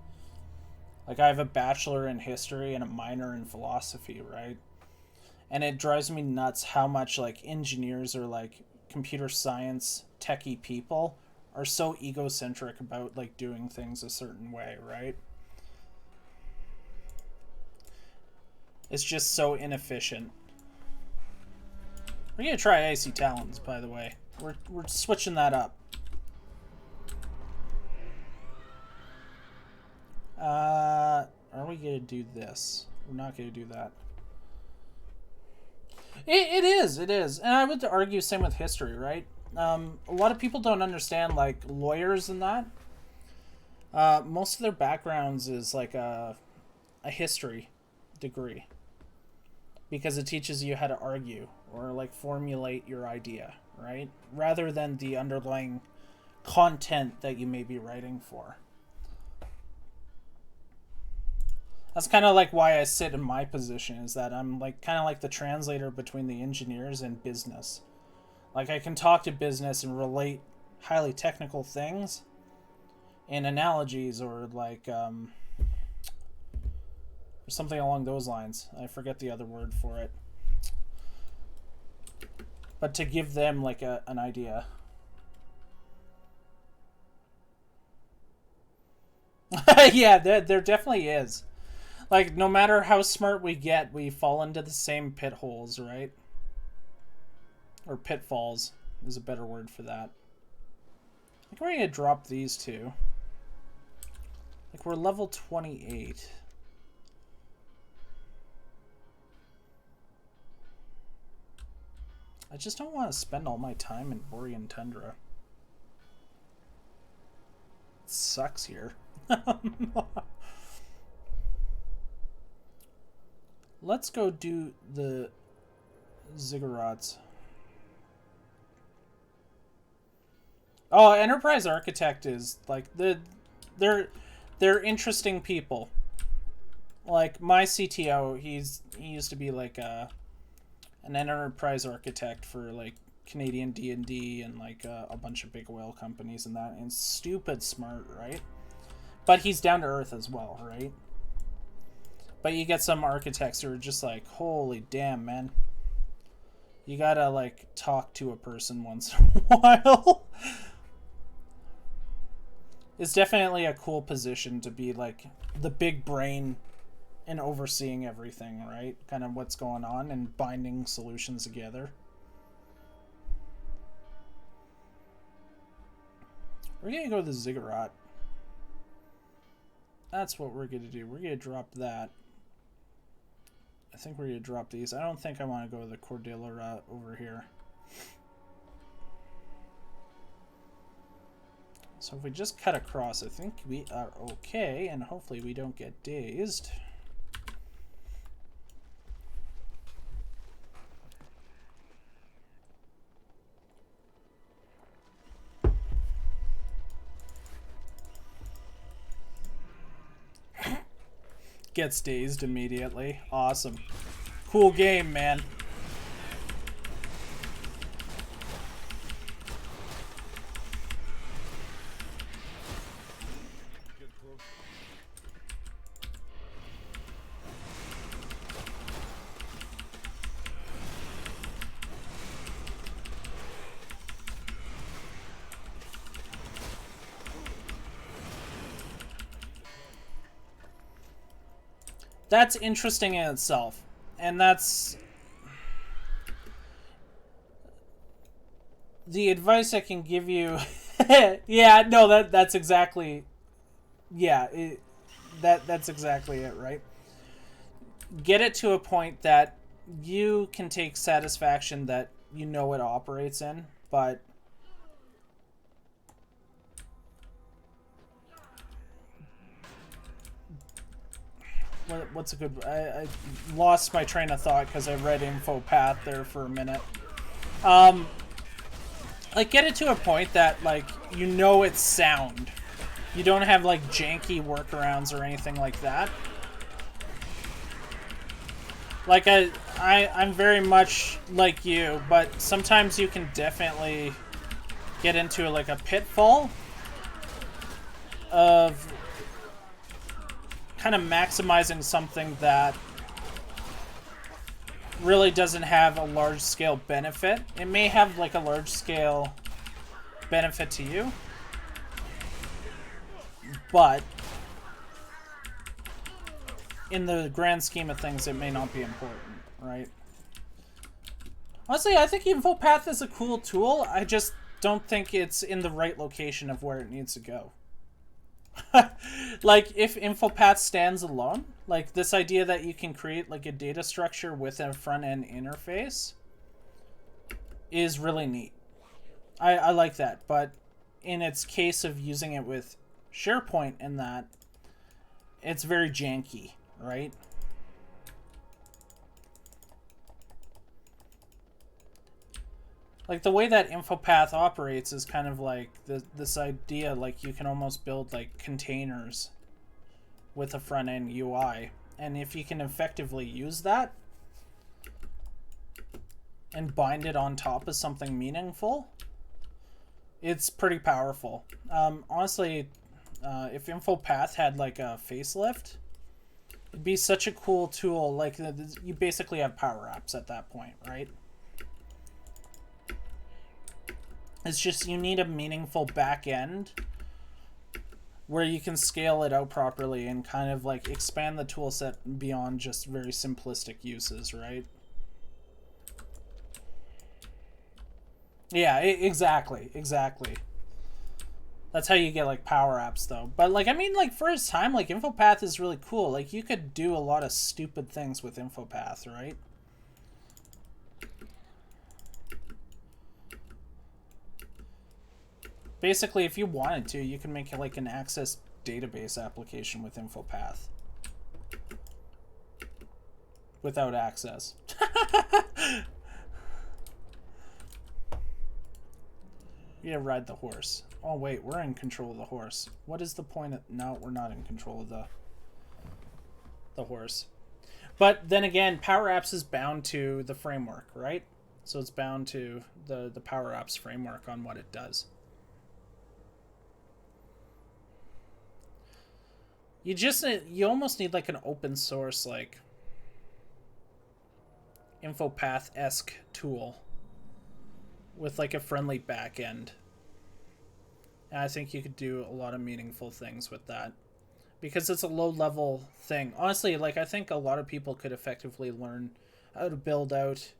A: Like, I have a bachelor in history and a minor in philosophy, right? And it drives me nuts how much, like, engineers or, like, computer science techie people are so egocentric about, like, doing things a certain way, right? It's just so inefficient. We're gonna try Icy Talons, by the way. We're switching that up. Are we gonna do this? We're not gonna do that. It is. And I would argue same with history, right? A lot of people don't understand, like, lawyers and that. Most of their backgrounds is like a history degree, because it teaches you how to argue or like formulate your idea, right? Rather than the underlying content that you may be writing for. That's kind of like why I sit in my position, is that I'm like kind of like the translator between the engineers and business. Like, I can talk to business and relate highly technical things in analogies, or like something along those lines. I forget the other word for it. But to give them like an idea. Yeah, there definitely is. Like, no matter how smart we get, we fall into the same pit holes, right? Or pitfalls is a better word for that. I think we're going to drop these two. Like, we're level 28. I just don't want to spend all my time in Borean Tundra. It sucks here. Let's go do the ziggurats. Oh, Enterprise Architect is like they're interesting people. Like, my CTO, he used to be like an enterprise architect for like Canadian D&D and like a bunch of big oil companies and that, and stupid smart, right? But he's down to earth as well, right? But you get some architects who are just like, holy damn, man. You gotta like talk to a person once in a while. It's definitely a cool position to be like the big brain and overseeing everything, right? Kind of what's going on and binding solutions together. We're gonna go to the ziggurat. That's what we're gonna do. We're gonna drop that. I think we're gonna drop these. I don't think I want to go to the Cordillera over here. So if we just cut across, I think we are okay, and hopefully we don't get dazed. Gets dazed immediately. Awesome. Cool game, man.
B: Get closer.
A: That's interesting in itself. And that's the advice I can give you. Yeah, no, that's exactly, yeah, that's exactly it, right? Get it to a point that you can take satisfaction that you know it operates in, but what's a good... I lost my train of thought because I read info path there for a minute. Like, get it to a point that, like, you know it's sound. You don't have, like, janky workarounds or anything like that. Like, I'm very much like you, but sometimes you can definitely get into, like, a pitfall of kind of maximizing something that really doesn't have a large-scale benefit. It may have, like, a large-scale benefit to you, but in the grand scheme of things, it may not be important, right? Honestly, I think InfoPath is a cool tool. I just don't think it's in the right location of where it needs to go. Like, if InfoPath stands alone, like this idea that you can create like a data structure with a front-end interface is really neat. I like that, but in its case of using it with SharePoint and that, it's very janky, right? Like, the way that InfoPath operates is kind of like this idea, like, you can almost build, like, containers with a front-end UI. And if you can effectively use that and bind it on top of something meaningful, it's pretty powerful. Honestly, if InfoPath had, like, a facelift, it'd be such a cool tool. Like, you basically have power apps at that point, right? It's just you need a meaningful back end where you can scale it out properly and kind of like expand the tool set beyond just very simplistic uses, right? Yeah, exactly. That's how you get like power apps though. But like, I mean, like for its time, like InfoPath is really cool. Like you could do a lot of stupid things with InfoPath, right? Basically, if you wanted to, you can make like an Access database application with InfoPath. Without Access. Yeah, ride the horse. Oh wait, we're in control of the horse. What is the point of... No, we're not in control of the horse. But then again, Power Apps is bound to the framework, right? So it's bound to the Power Apps framework on what it does. You almost need like an open source, like InfoPath-esque tool with like a friendly back end. And I think you could do a lot of meaningful things with that because it's a low level thing. Honestly, like I think a lot of people could effectively learn how to build out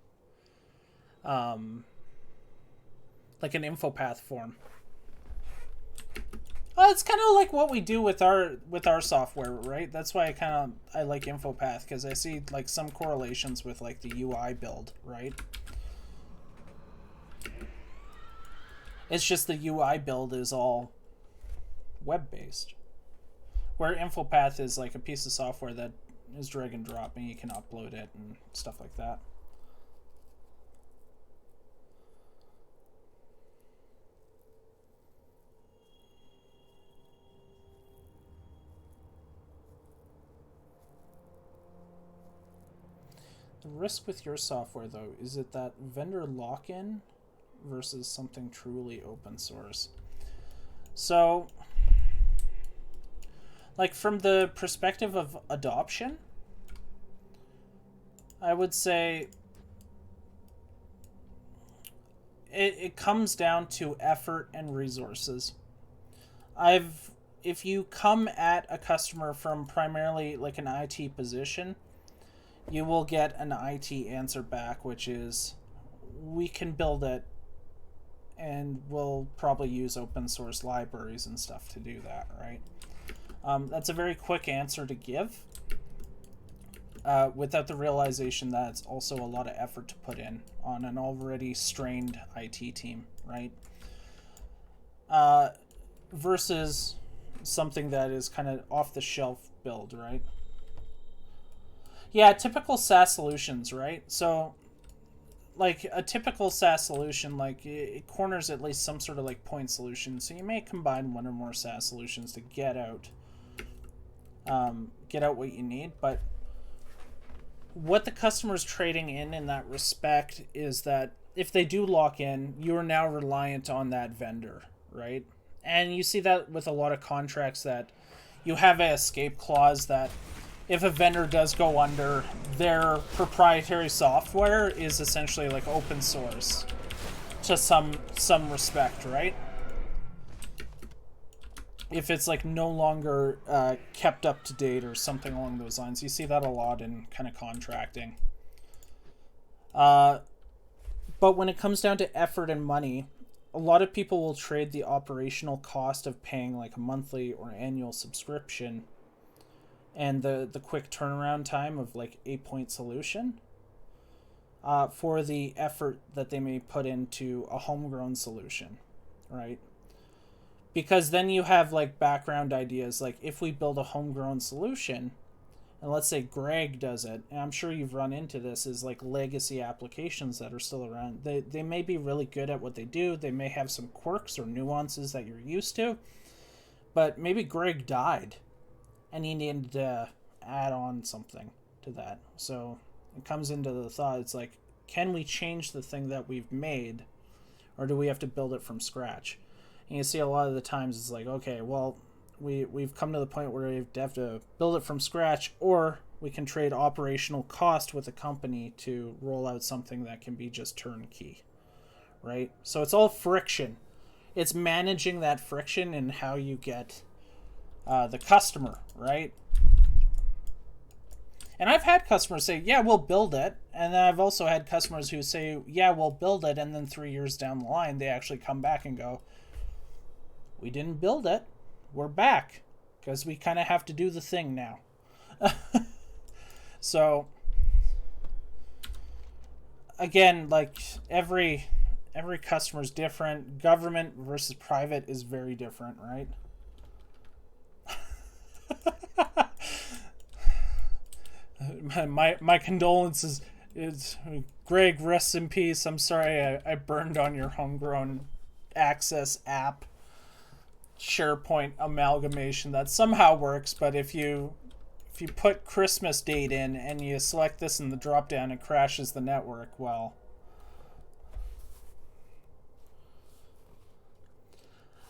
A: like an InfoPath form. Well, it's kind of like what we do with our software, right? That's why I like InfoPath, because I see like some correlations with like the UI build, right? It's just the UI build is all web-based, where InfoPath is like a piece of software that is drag and drop, and you can upload it and stuff like that. The risk with your software, though, is it that vendor lock-in versus something truly open source? So, like, from the perspective of adoption, I would say it comes down to effort and resources. If you come at a customer from primarily like an IT position, you will get an IT answer back, which is, we can build it and we'll probably use open source libraries and stuff to do that, right? That's a very quick answer to give, without the realization that it's also a lot of effort to put in on an already strained IT team, right? Versus something that is kind of off-the-shelf build, right? Yeah, typical SaaS solutions, right? So, like, a typical SaaS solution, like, it corners at least some sort of, like, point solution. So you may combine one or more SaaS solutions to get out what you need. But what the customer's trading in that respect is that if they do lock in, you are now reliant on that vendor, right? And you see that with a lot of contracts, that you have an escape clause that if a vendor does go under, their proprietary software is essentially like open source to some respect, right? If it's like no longer kept up to date or something along those lines. You see that a lot in kind of contracting. But when it comes down to effort and money, a lot of people will trade the operational cost of paying like a monthly or annual subscription and the quick turnaround time of like a point solution for the effort that they may put into a homegrown solution, right? Because then you have like background ideas, like if we build a homegrown solution, and let's say Greg does it, and I'm sure you've run into this, is like legacy applications that are still around. They may be really good at what they do. They may have some quirks or nuances that you're used to, but maybe Greg died and he needed to add on something to that. So it comes into the thought, it's like, can we change the thing that we've made, or do we have to build it from scratch? And you see a lot of the times it's like, okay, well, we've come to the point where we have to build it from scratch, or we can trade operational cost with a company to roll out something that can be just turnkey, right? So it's all friction. It's managing that friction and how you get the customer, right? And I've had customers say, yeah, we'll build it. And then I've also had customers who say, yeah, we'll build it. And then 3 years down the line, they actually come back and go, we didn't build it. We're back because we kind of have to do the thing now. So again, like every customer is different. Government versus private is very different, right? my condolences. Is Greg, rest in peace. I'm sorry I burned on your homegrown Access app SharePoint amalgamation that somehow works, but if you put Christmas date in and you select this in the drop down, it crashes the network. Well,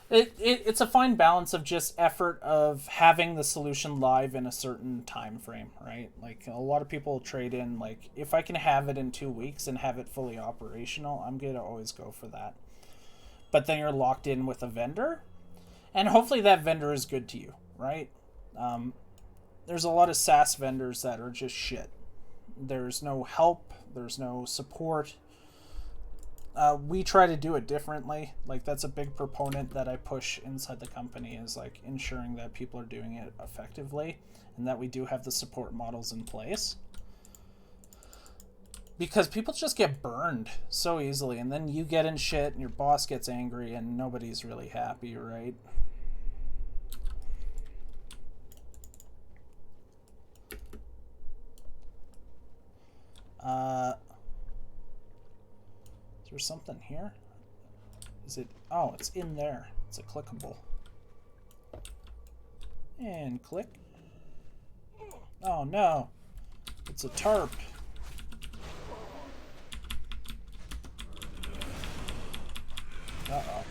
A: it's a fine balance of just effort of having the solution live in a certain time frame, right? Like a lot of people trade in, like, if I can have it in 2 weeks and have it fully operational, I'm gonna always go for that. But then you're locked in with a vendor, and hopefully that vendor is good to you, right? There's a lot of SaaS vendors that are just shit. There's no help. There's no support. We try to do it differently. Like, that's a big proponent that I push inside the company, is like ensuring that people are doing it effectively and that we do have the support models in place. Because people just get burned so easily, and then you get in shit and your boss gets angry and nobody's really happy, right? Is there something here? Is it? Oh, it's in there. It's a clickable. And click. Oh no. It's a tarp. Uh-oh.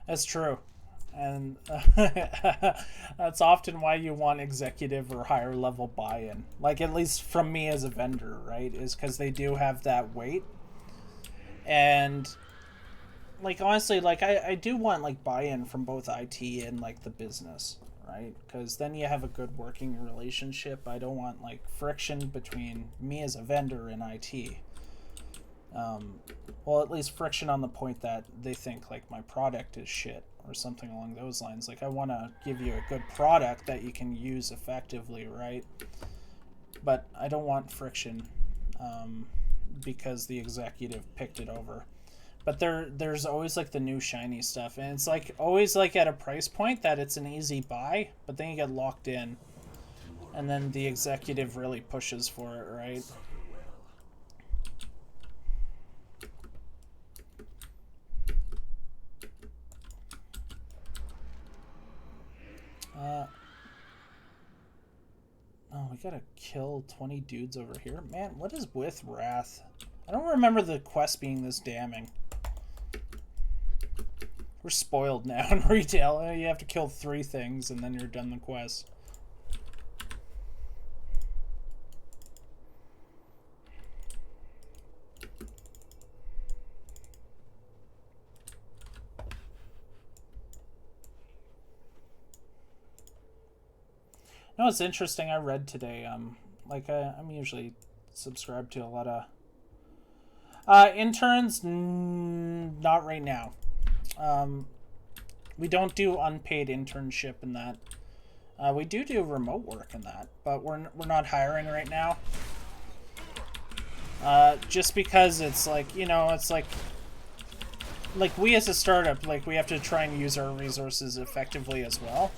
A: That's true. And that's often why you want executive or higher level buy-in. Like, at least from me as a vendor, right? Is because they do have that weight. And, like, honestly, like, I do want, like, buy-in from both IT and, like, the business, right? Because then you have a good working relationship. I don't want, like, friction between me as a vendor and IT. Well, at least friction on the point that they think, like, my product is shit or something along those lines. Like, I want to give you a good product that you can use effectively, right? But I don't want friction because the executive picked it over. But there's always, like, the new shiny stuff. And it's, like, always, like, at a price point that it's an easy buy, but then you get locked in. And then the executive really pushes for it, right? Oh, we gotta kill 20 dudes over here. Man, what is with Wrath? I don't remember the quest being this damning. We're spoiled now in retail. You have to kill 3 things and then you're done the quest. No, it's interesting. I read today. Like I'm usually subscribed to a lot of interns. Not right now. We don't do unpaid internship in that. We do remote work in that, but we're not hiring right now. Just because it's like, you know, it's like we as a startup, like, we have to try and use our resources effectively as well.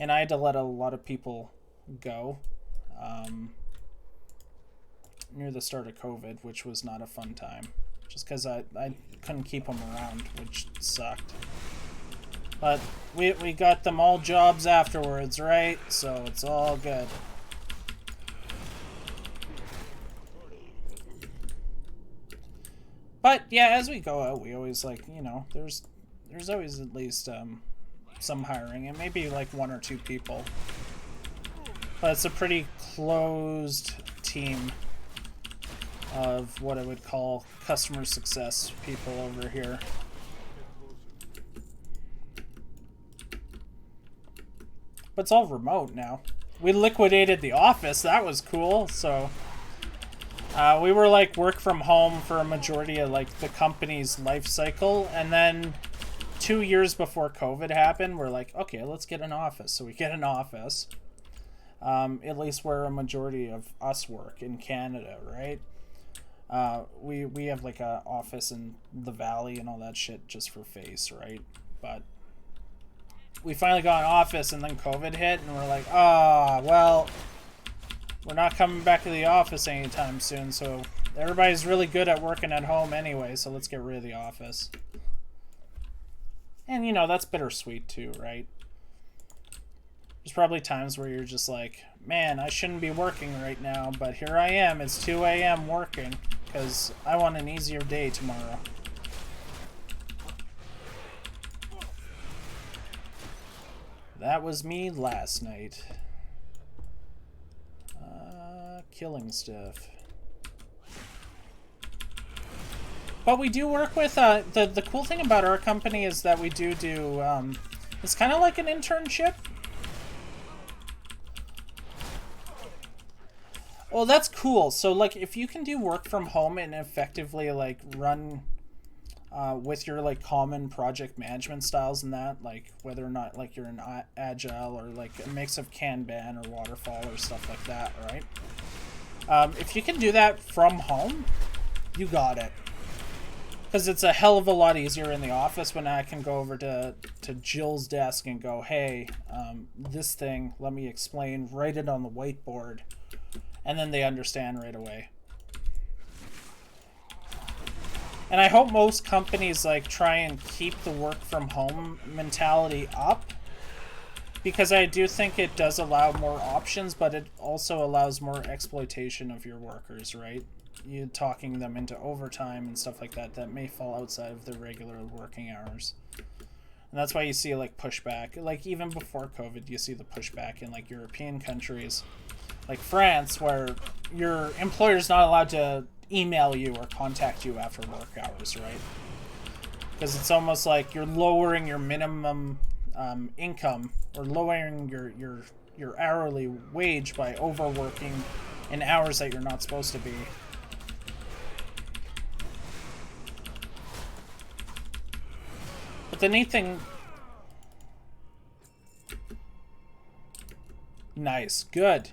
A: And I had to let a lot of people go near the start of COVID, which was not a fun time. Just because I couldn't keep them around, which sucked. But we got them all jobs afterwards, right? So it's all good. But yeah, as we go out, we always, like, you know, there's always at least some hiring, and maybe like 1 or 2 people, but it's a pretty closed team of what I would call customer success people over here. But it's all remote now. We liquidated the office. That was cool. So we were like work from home for a majority of like the company's life cycle, and then 2 years before COVID happened, we're like, okay, let's get an office. So we get an office, at least where a majority of us work in Canada, right? We have like a office in the Valley and all that shit just for face, right? But we finally got an office, and then COVID hit, and we're like, well, we're not coming back to the office anytime soon, so everybody's really good at working at home anyway, so let's get rid of the office. And, you know, that's bittersweet too, right? There's probably times where you're just like, man, I shouldn't be working right now, but here I am. It's 2 a.m. working because I want an easier day tomorrow. That was me last night. Killing stuff. But we do work with, the cool thing about our company is that we do, it's kind of like an internship. Well, that's cool. So, like, if you can do work from home and effectively, like, run with your, like, common project management styles and that, like, whether or not, like, you're an agile or, like, a mix of Kanban or waterfall or stuff like that, right? If you can do that from home, you got it. Because it's a hell of a lot easier in the office when I can go over to Jill's desk and go, hey, this thing, let me explain, write it on the whiteboard, and then they understand right away. And I hope most companies like try and keep the work from home mentality up, because I do think it does allow more options, but it also allows more exploitation of your workers, right? You talking them into overtime and stuff like that that may fall outside of their regular working hours. And that's why you see like pushback, like even before COVID, you see the pushback in like European countries like France, where your employer's not allowed to email you or contact you after work hours, right? Because it's almost like you're lowering your minimum income, or lowering your hourly wage by overworking in hours that you're not supposed to be. But the neat thing... Nice. Good.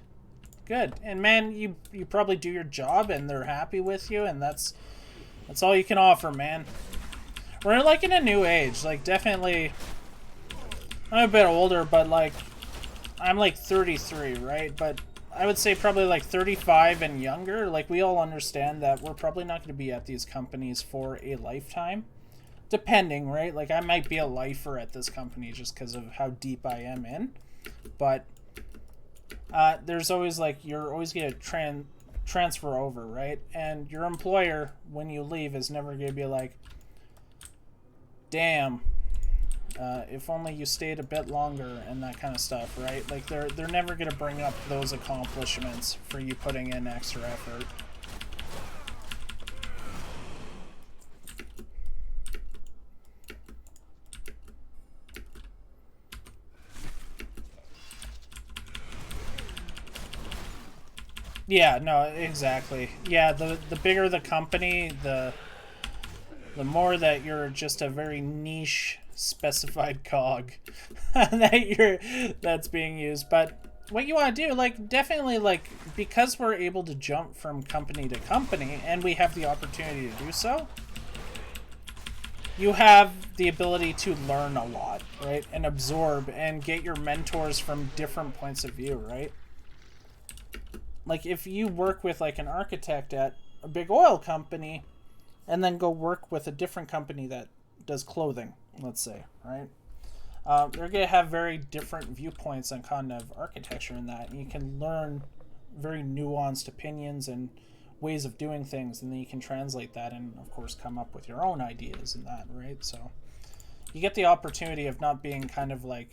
A: Good. And man, you probably do your job and they're happy with you, and that's all you can offer, man. We're like in a new age. Like, definitely... I'm a bit older, but like... I'm like 33, right? But I would say probably like 35 and younger. Like, we all understand that we're probably not going to be at these companies for a lifetime. Depending, right? Like, I might be a lifer at this company just because of how deep I am in. But there's always, like, you're always going to transfer over, right? And your employer, when you leave, is never going to be like, damn, if only you stayed a bit longer and that kind of stuff, right? Like, they're never going to bring up those accomplishments for you putting in extra effort. Yeah, no, exactly. Yeah, the bigger the company, the more that you're just a very niche specified cog that's being used. But what you want to do, like, definitely, like, because we're able to jump from company to company and we have the opportunity to do so, you have the ability to learn a lot, right? And absorb and get your mentors from different points of view, right? Like, if you work with, like, an architect at a big oil company and then go work with a different company that does clothing, let's say, right? They're going to have very different viewpoints on kind of architecture in that. And you can learn very nuanced opinions and ways of doing things, and then you can translate that and, of course, come up with your own ideas in that, right? So you get the opportunity of not being kind of, like,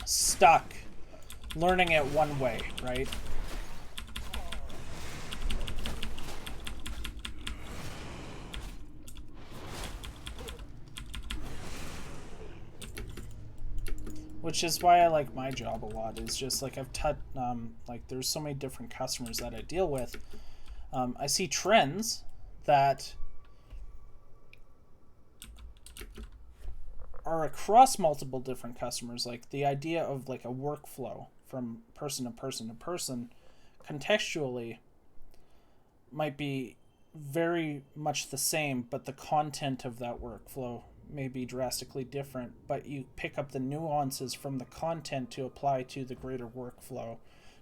A: stuck learning it one way, right? Which is why I like my job a lot. It's just like like there's so many different customers that I deal with. I see trends that are across multiple different customers. Like the idea of like a workflow from person to person to person, contextually, might be very much the same, but the content of that workflow may be drastically different, but you pick up the nuances from the content to apply to the greater workflow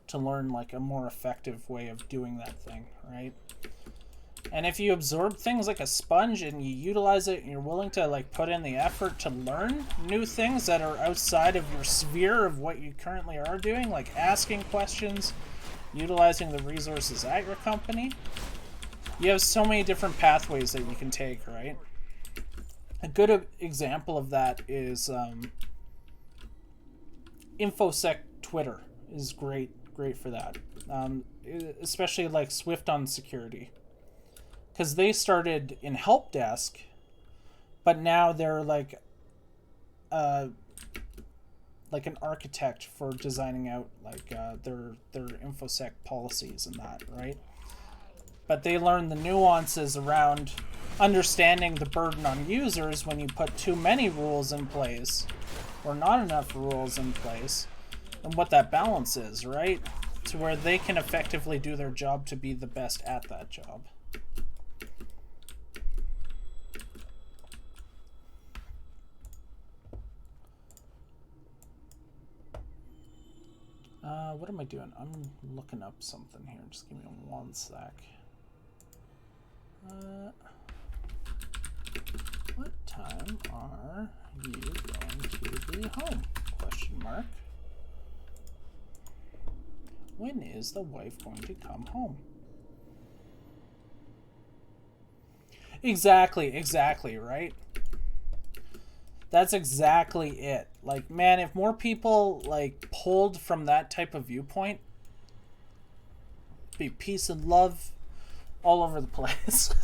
A: to learn like a more effective way of doing that thing, right? And if you absorb things like a sponge and you utilize it and you're willing to like put in the effort to learn new things that are outside of your sphere of what you currently are doing, like asking questions, utilizing the resources at your company, you have so many different pathways that you can take, right? A good example of that is InfoSec Twitter is great for that. Especially like Swift on security. Because they started in help desk, but now they're like an architect for designing out like their InfoSec policies and that, right? But they learn the nuances around understanding the burden on users when you put too many rules in place or not enough rules in place, and what that balance is, right? To where they can effectively do their job to be the best at that job. What am I doing? I'm looking up something here. Just give me one sec. What time are you going to be home? Question mark. When is the wife going to come home? Exactly, right? That's exactly it. Like, man, if more people, like, pulled from that type of viewpoint, be peace and love all over the place.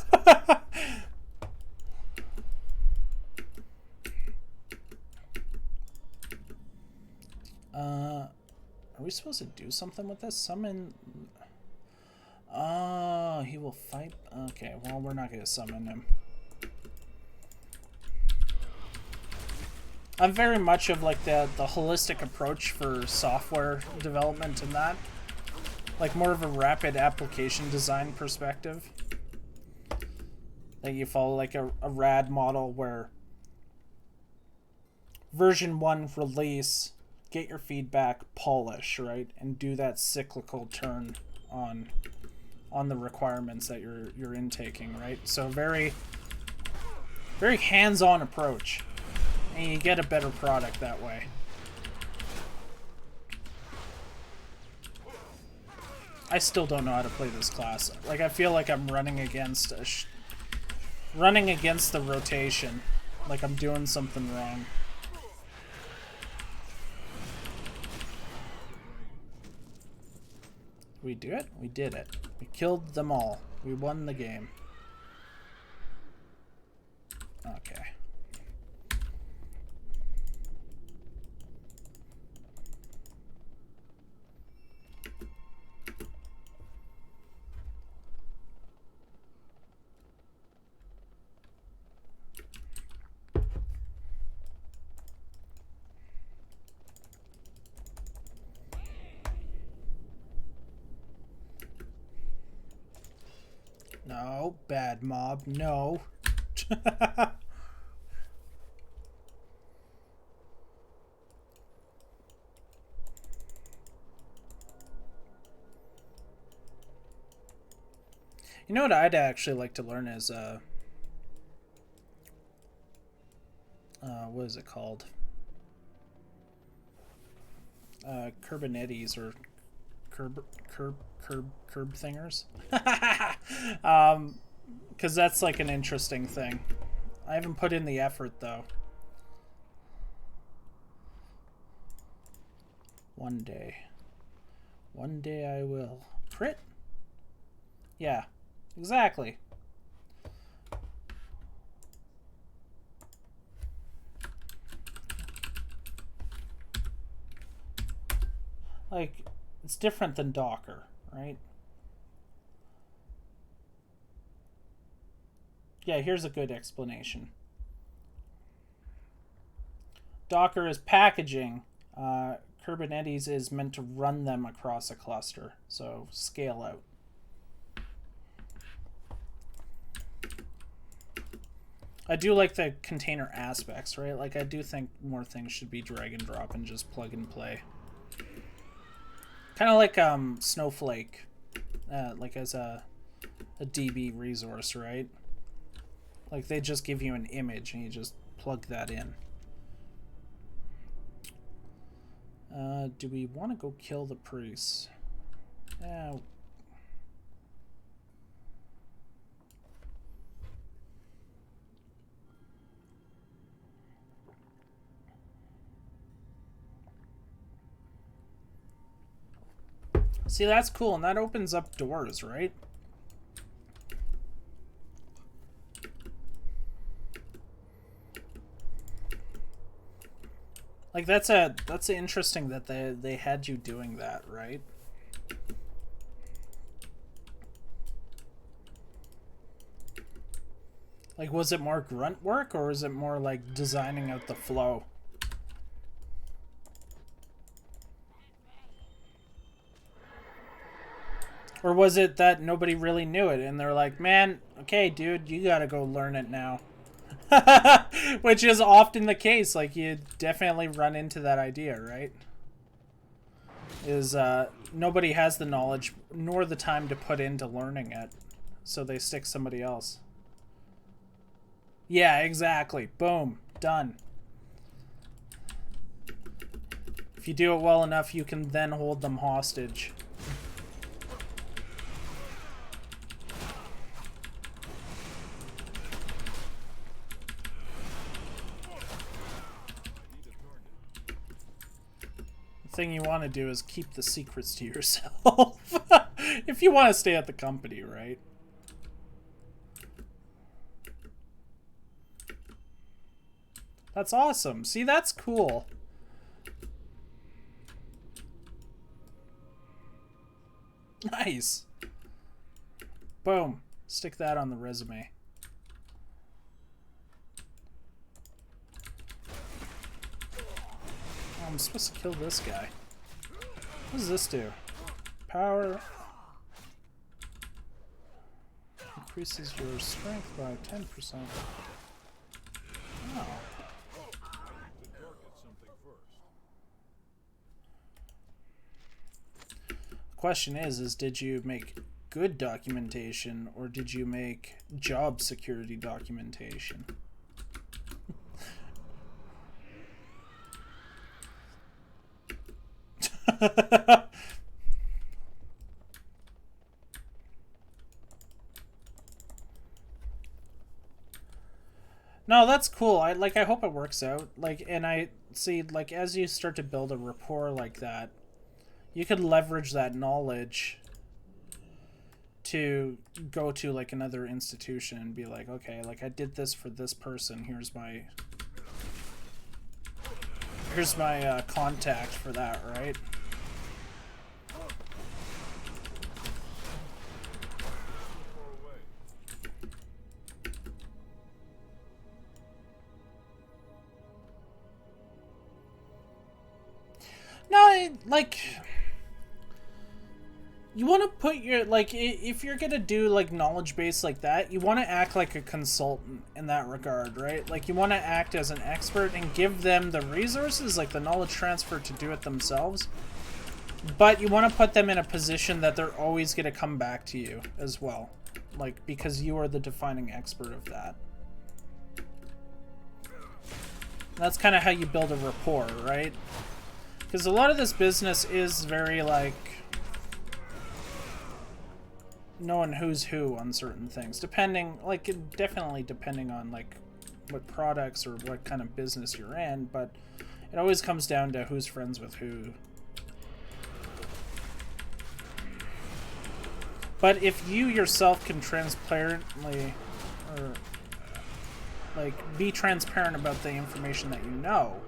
A: Are we supposed to do something with this? Summon... Oh, he will fight... Okay, well, we're not going to summon him. I'm very much of, like, the holistic approach for software development and that. Like, more of a rapid application design perspective. That you follow, like, a rad model where... Version 1 release... Get your feedback, polish, right, and do that cyclical turn on the requirements that you're intaking, right? So very hands-on approach, and you get a better product that way. I still don't know how to play this class. Like, I feel like I'm running against the rotation, like I'm doing something wrong. We do it? We did it. We killed them all. We won the game. Okay. No, bad mob, no. You know what I'd actually like to learn is, what is it called? Kubernetes or curb thingers. Because that's like an interesting thing. I haven't put in the effort though. One day I will. Crit? Yeah, exactly. Like, it's different than Docker, right? Yeah, here's a good explanation. Docker is packaging. Kubernetes is meant to run them across a cluster, so scale out. I do like the container aspects, right? Like, I do think more things should be drag and drop and just plug and play. Kind of like Snowflake, like as a DB resource, right? Like, they just give you an image and you just plug that in. Do we want to go kill the priests? See, that's cool, and that opens up doors, right? Like, that's interesting that they had you doing that, right? Like, was it more grunt work, or was it more like designing out the flow? Or was it that nobody really knew it and they're like, man, okay, dude, you gotta go learn it now. Which is often the case. Like, you definitely run into that idea, right? is nobody has the knowledge nor the time to put into learning it, so they stick somebody else. Yeah, exactly. Boom. Done. If you do it well enough, you can then hold them hostage. The thing you want to do is keep the secrets to yourself. If you want to stay at the company, right? That's awesome. See, that's cool. Nice. Boom. Stick that on the resume. Oh, I'm supposed to kill this guy. What does this do? Power. Increases your strength by 10%. Oh. Question is did you make good documentation or did you make job security documentation? No, that's cool. I hope it works out. And I see, as you start to build a rapport like that, you could leverage that knowledge to go to another institution and be like, okay, I did this for this person. Here's my contact for that, right? No, you want to put your, if you're going to do, knowledge base like that, you want to act like a consultant in that regard, right? You want to act as an expert and give them the resources, the knowledge transfer to do it themselves. But you want to put them in a position that they're always going to come back to you as well. Because you are the defining expert of that. That's kind of how you build a rapport, right? Because a lot of this business is very, knowing who's who on certain things. Depending, definitely depending on, what products or what kind of business you're in. But it always comes down to who's friends with who. But if you yourself can transparently, or, be transparent about the information that you know,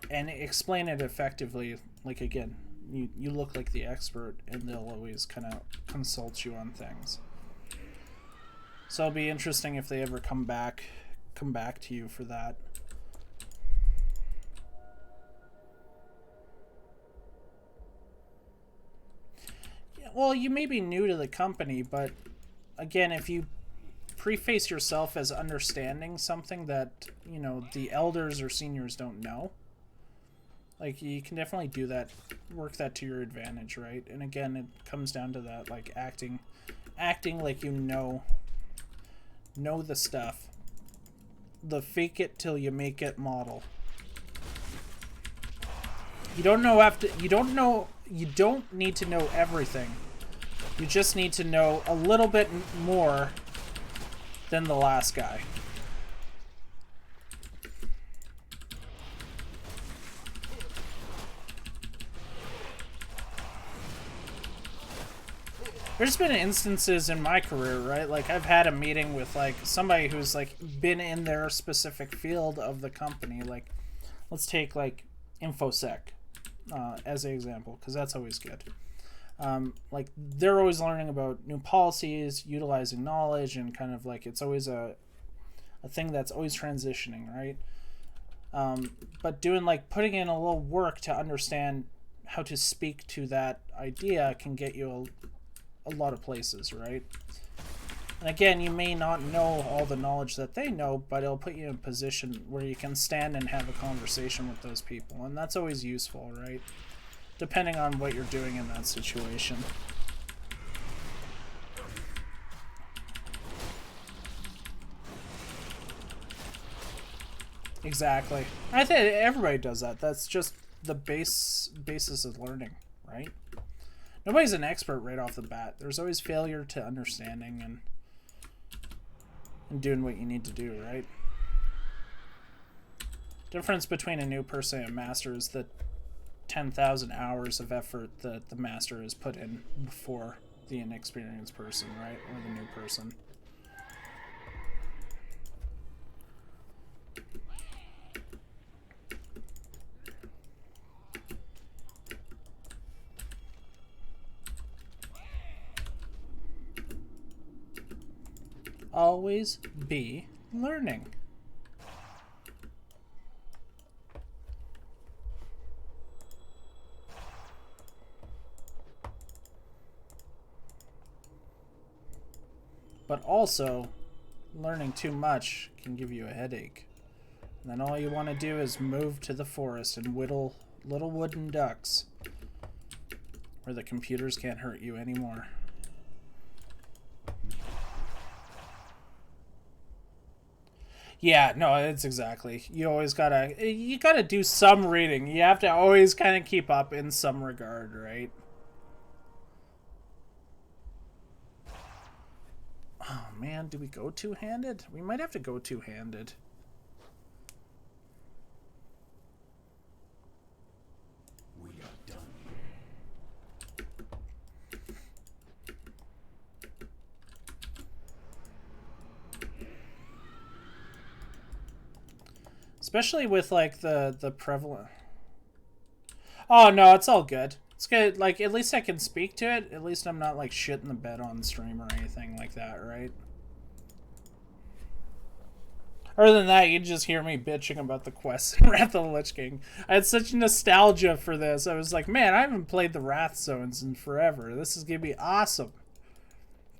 A: and explain it effectively, again, you look like the expert, and they'll always kind of consult you on things. So it'll be interesting if they ever come back to you for that. Yeah, well, you may be new to the company, but again, if you preface yourself as understanding something that, the elders or seniors don't know, you can definitely do that, work that to your advantage, right? And again, it comes down to that, acting like you know the stuff. The fake it till you make it model. You don't need to know everything. You just need to know a little bit more than the last guy. There's been instances in my career, right? I've had a meeting with, somebody who's, been in their specific field of the company. Let's take, InfoSec as an example, because that's always good. They're always learning about new policies, utilizing knowledge, and kind of, it's always a thing that's always transitioning, right? But doing, putting in a little work to understand how to speak to that idea can get you a lot of places, right? And again, you may not know all the knowledge that they know, but it'll put you in a position where you can stand and have a conversation with those people. And that's always useful, right? Depending on what you're doing in that situation. Exactly. I think everybody does that. That's just the basis of learning, right? Nobody's an expert right off the bat. There's always failure to understanding and doing what you need to do, right? Difference between a new person and a master is the 10,000 hours of effort that the master has put in before the inexperienced person, right? Or the new person. Always be learning. But also, learning too much can give you a headache. And then all you want to do is move to the forest and whittle little wooden ducks where the computers can't hurt you anymore. Yeah, no, it's exactly. You always gotta do some reading. You have to always kind of keep up in some regard, right? Oh man, do we go two-handed? We might have to go two-handed.
E: We are done.
A: Especially with like the prevalent. Oh no, it's all good. It's good. Like at least I can speak to it. At least I'm not like shitting the bed on stream or anything like that, right? Other than that, you just hear me bitching about the quest in Wrath of the Lich King. I had such nostalgia for this. I was like, man, I haven't played the Wrath Zones in forever. This is gonna be awesome.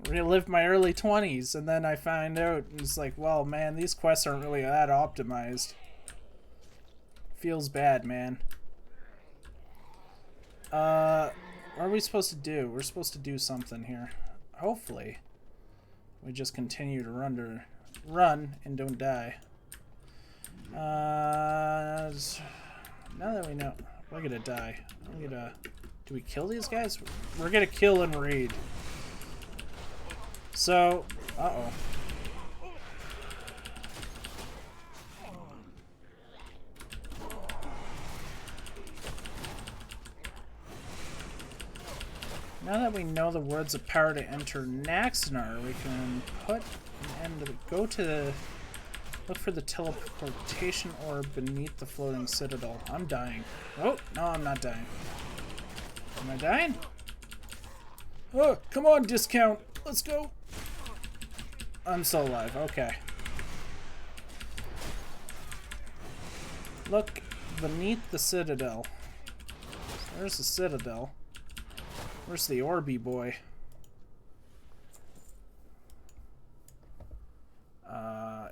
A: Relive my early 20s, and then I find out it's like, well, man, these quests aren't really that optimized. Feels bad, man. What are we supposed to do? We're supposed to do something here. Hopefully, we just continue to run and don't die. Now that we know, we're gonna die. Do we kill these guys? We're gonna kill and raid. So, uh-oh. Now that we know the words of power to enter Naxxnar, we can put an end to go to the... Look for the teleportation orb beneath the floating citadel. I'm dying. Oh, no, I'm not dying. Am I dying? Oh, come on, discount. Let's go. I'm still alive. Okay. Look beneath the citadel. There's the citadel. Where's the Orby boy?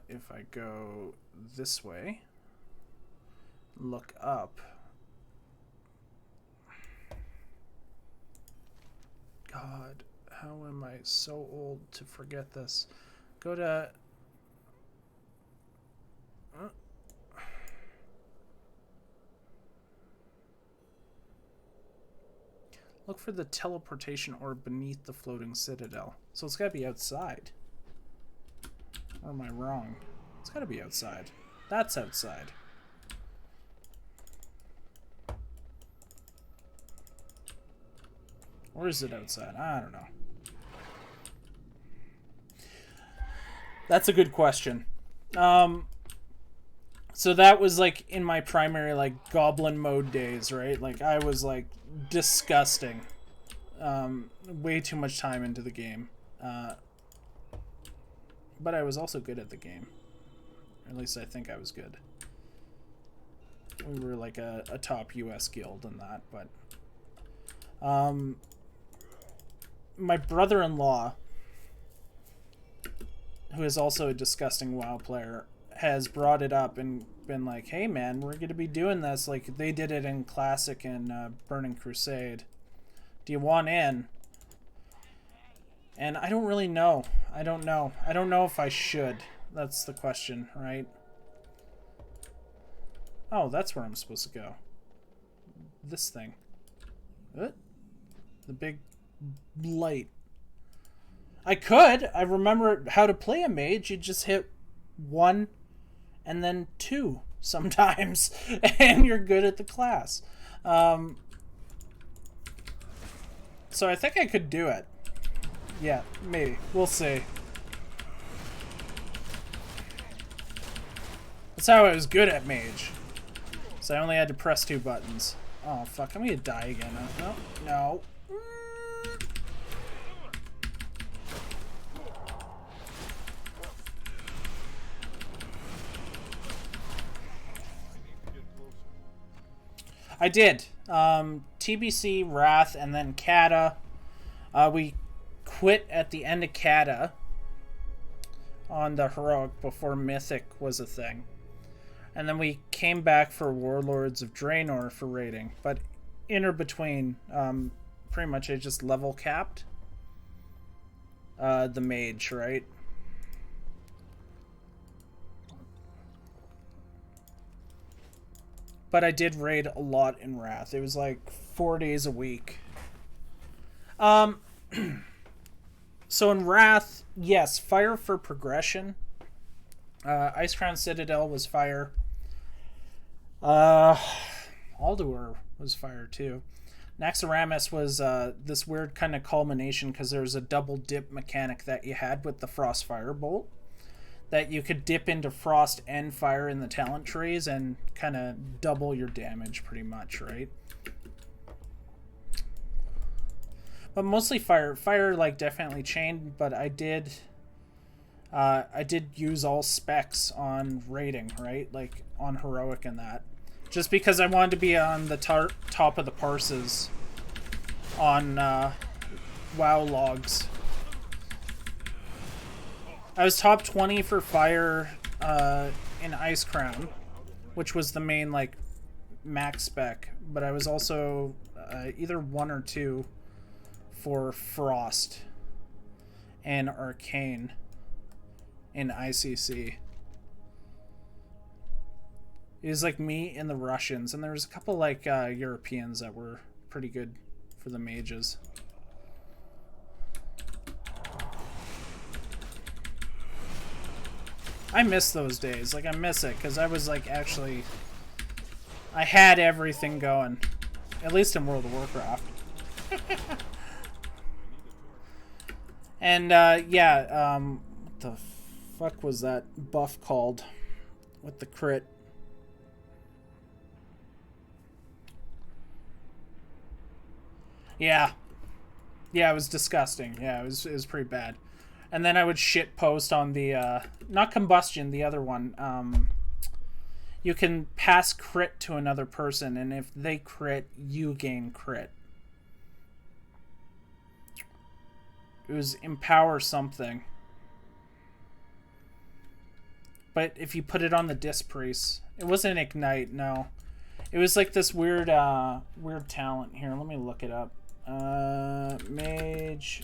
A: If I go this way, look up. God, how am I so old to forget this? Go to... Look for the teleportation orb beneath the floating citadel. So it's gotta be outside. Or am I wrong? It's gotta be outside. That's outside. Or is it outside? I don't know. That's a good question. So that was like in my primary like goblin mode days, right? Like I was like disgusting. Way too much time into the game. But I was also good at the game. Or at least I think I was good. We were like a top US guild in that, but my brother-in-law who is also a disgusting WoW player, has brought it up and been like, hey man, we're going to be doing this. Like, they did it in Classic and Burning Crusade. Do you want in? And I don't really know. I don't know. I don't know if I should. That's the question, right? Oh, that's where I'm supposed to go. This thing. What? The big light. I could. I remember how to play a mage. You just hit 1 and then 2 sometimes, and you're good at the class. So I think I could do it. Yeah, maybe. We'll see. That's how I was good at mage. So I only had to press 2 buttons. Oh, fuck. I'm gonna die again. No. No. I did. TBC, Wrath, and then Kata. We quit at the end of Kata on the Heroic before Mythic was a thing. And then we came back for Warlords of Draenor for raiding. But in or between, pretty much I just level capped the mage, right? But I did raid a lot in Wrath. It was like 4 days a week. So in Wrath, yes, fire for progression. Icecrown Citadel was fire. Alduar was fire too. Naxxramas was this weird kind of culmination because there's a double dip mechanic that you had with the Frost Firebolt. That you could dip into Frost and Fire in the talent trees and kind of double your damage pretty much, right? But mostly Fire. Fire, like, definitely chained, but I did use all specs on raiding, right? Like, on Heroic and that. Just because I wanted to be on the top of the parses on WoW logs. I was top 20 for Fire in Icecrown, which was the main, like, max spec. But I was also either 1 or 2 for Frost and Arcane in ICC. It was like me and the Russians, and there was a couple like Europeans that were pretty good for the mages. I miss those days. Like, I miss it because I was like actually, I had everything going, at least in World of Warcraft. And yeah, what the fuck was that buff called with the crit? Yeah, it was disgusting. Yeah, it was pretty bad. And then I would shit post on the not combustion, the other one. You can pass crit to another person, and if they crit, you gain crit. It was empower something. But if you put it on the Disc Priest, it wasn't ignite, no. It was like this weird weird talent. Here, let me look it up. Mage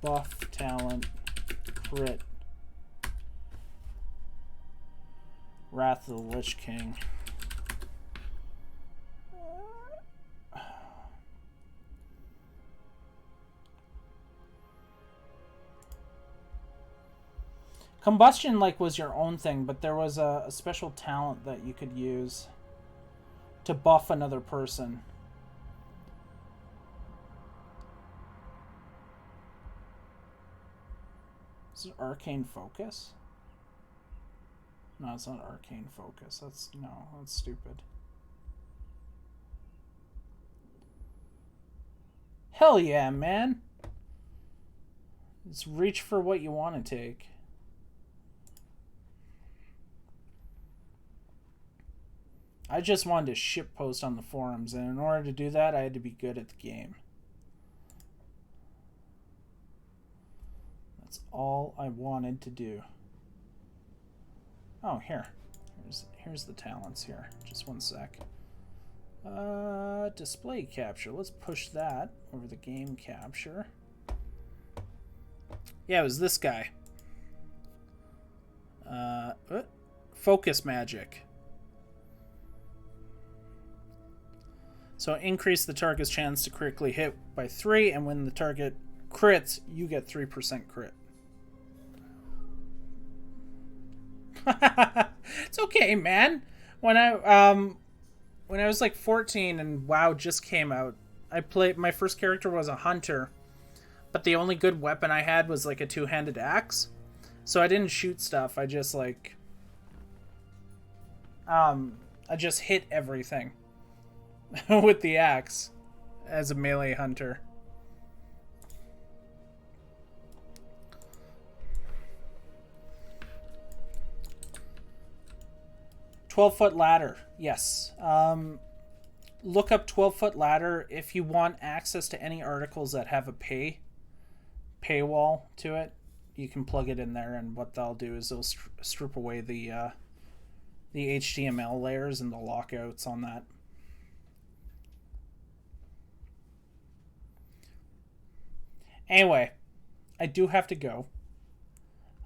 A: buff talent crit. Wrath of the Lich King. Combustion, like, was your own thing, but there was a special talent that you could use to buff another person. Is it Arcane Focus? No, it's not Arcane Focus. That's stupid. Hell yeah, man. Just reach for what you want to take. I just wanted to shitpost on the forums, and in order to do that, I had to be good at the game. That's all I wanted to do. Oh, here's the talents here. Just one sec. Display capture. Let's push that over the game capture. Yeah, it was this guy. Focus magic. So increase the target's chance to critically hit by 3, and when the target crits, you get 3% crit. It's okay, man. When I was like 14 and WoW just came out, my first character was a hunter, but the only good weapon I had was like a two-handed axe. So I didn't shoot stuff. I just like I just hit everything with the axe as a melee hunter. "12-foot ladder." Yes. Look up 12-foot ladder if you want access to any articles that have a paywall to it. You can plug it in there, and what they'll do is they'll strip away the HTML layers and the lockouts on that. Anyway, I do have to go.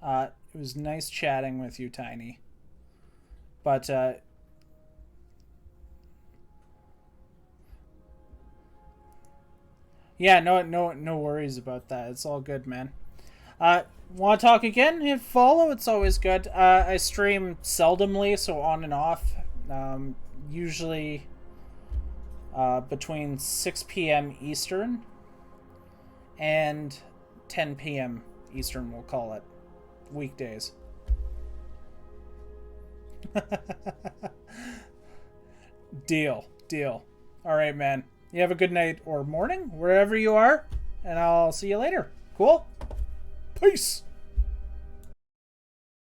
A: It was nice chatting with you, Tiny. But yeah, no worries about that. It's all good, man. Want to talk again? Hit follow. It's always good. I stream seldomly, so on and off. Usually between 6 p.m. Eastern and 10 p.m. Eastern, we'll call it. Weekdays. Deal. All right, man. You have a good night or morning, wherever you are, and I'll see you later. Cool? Peace!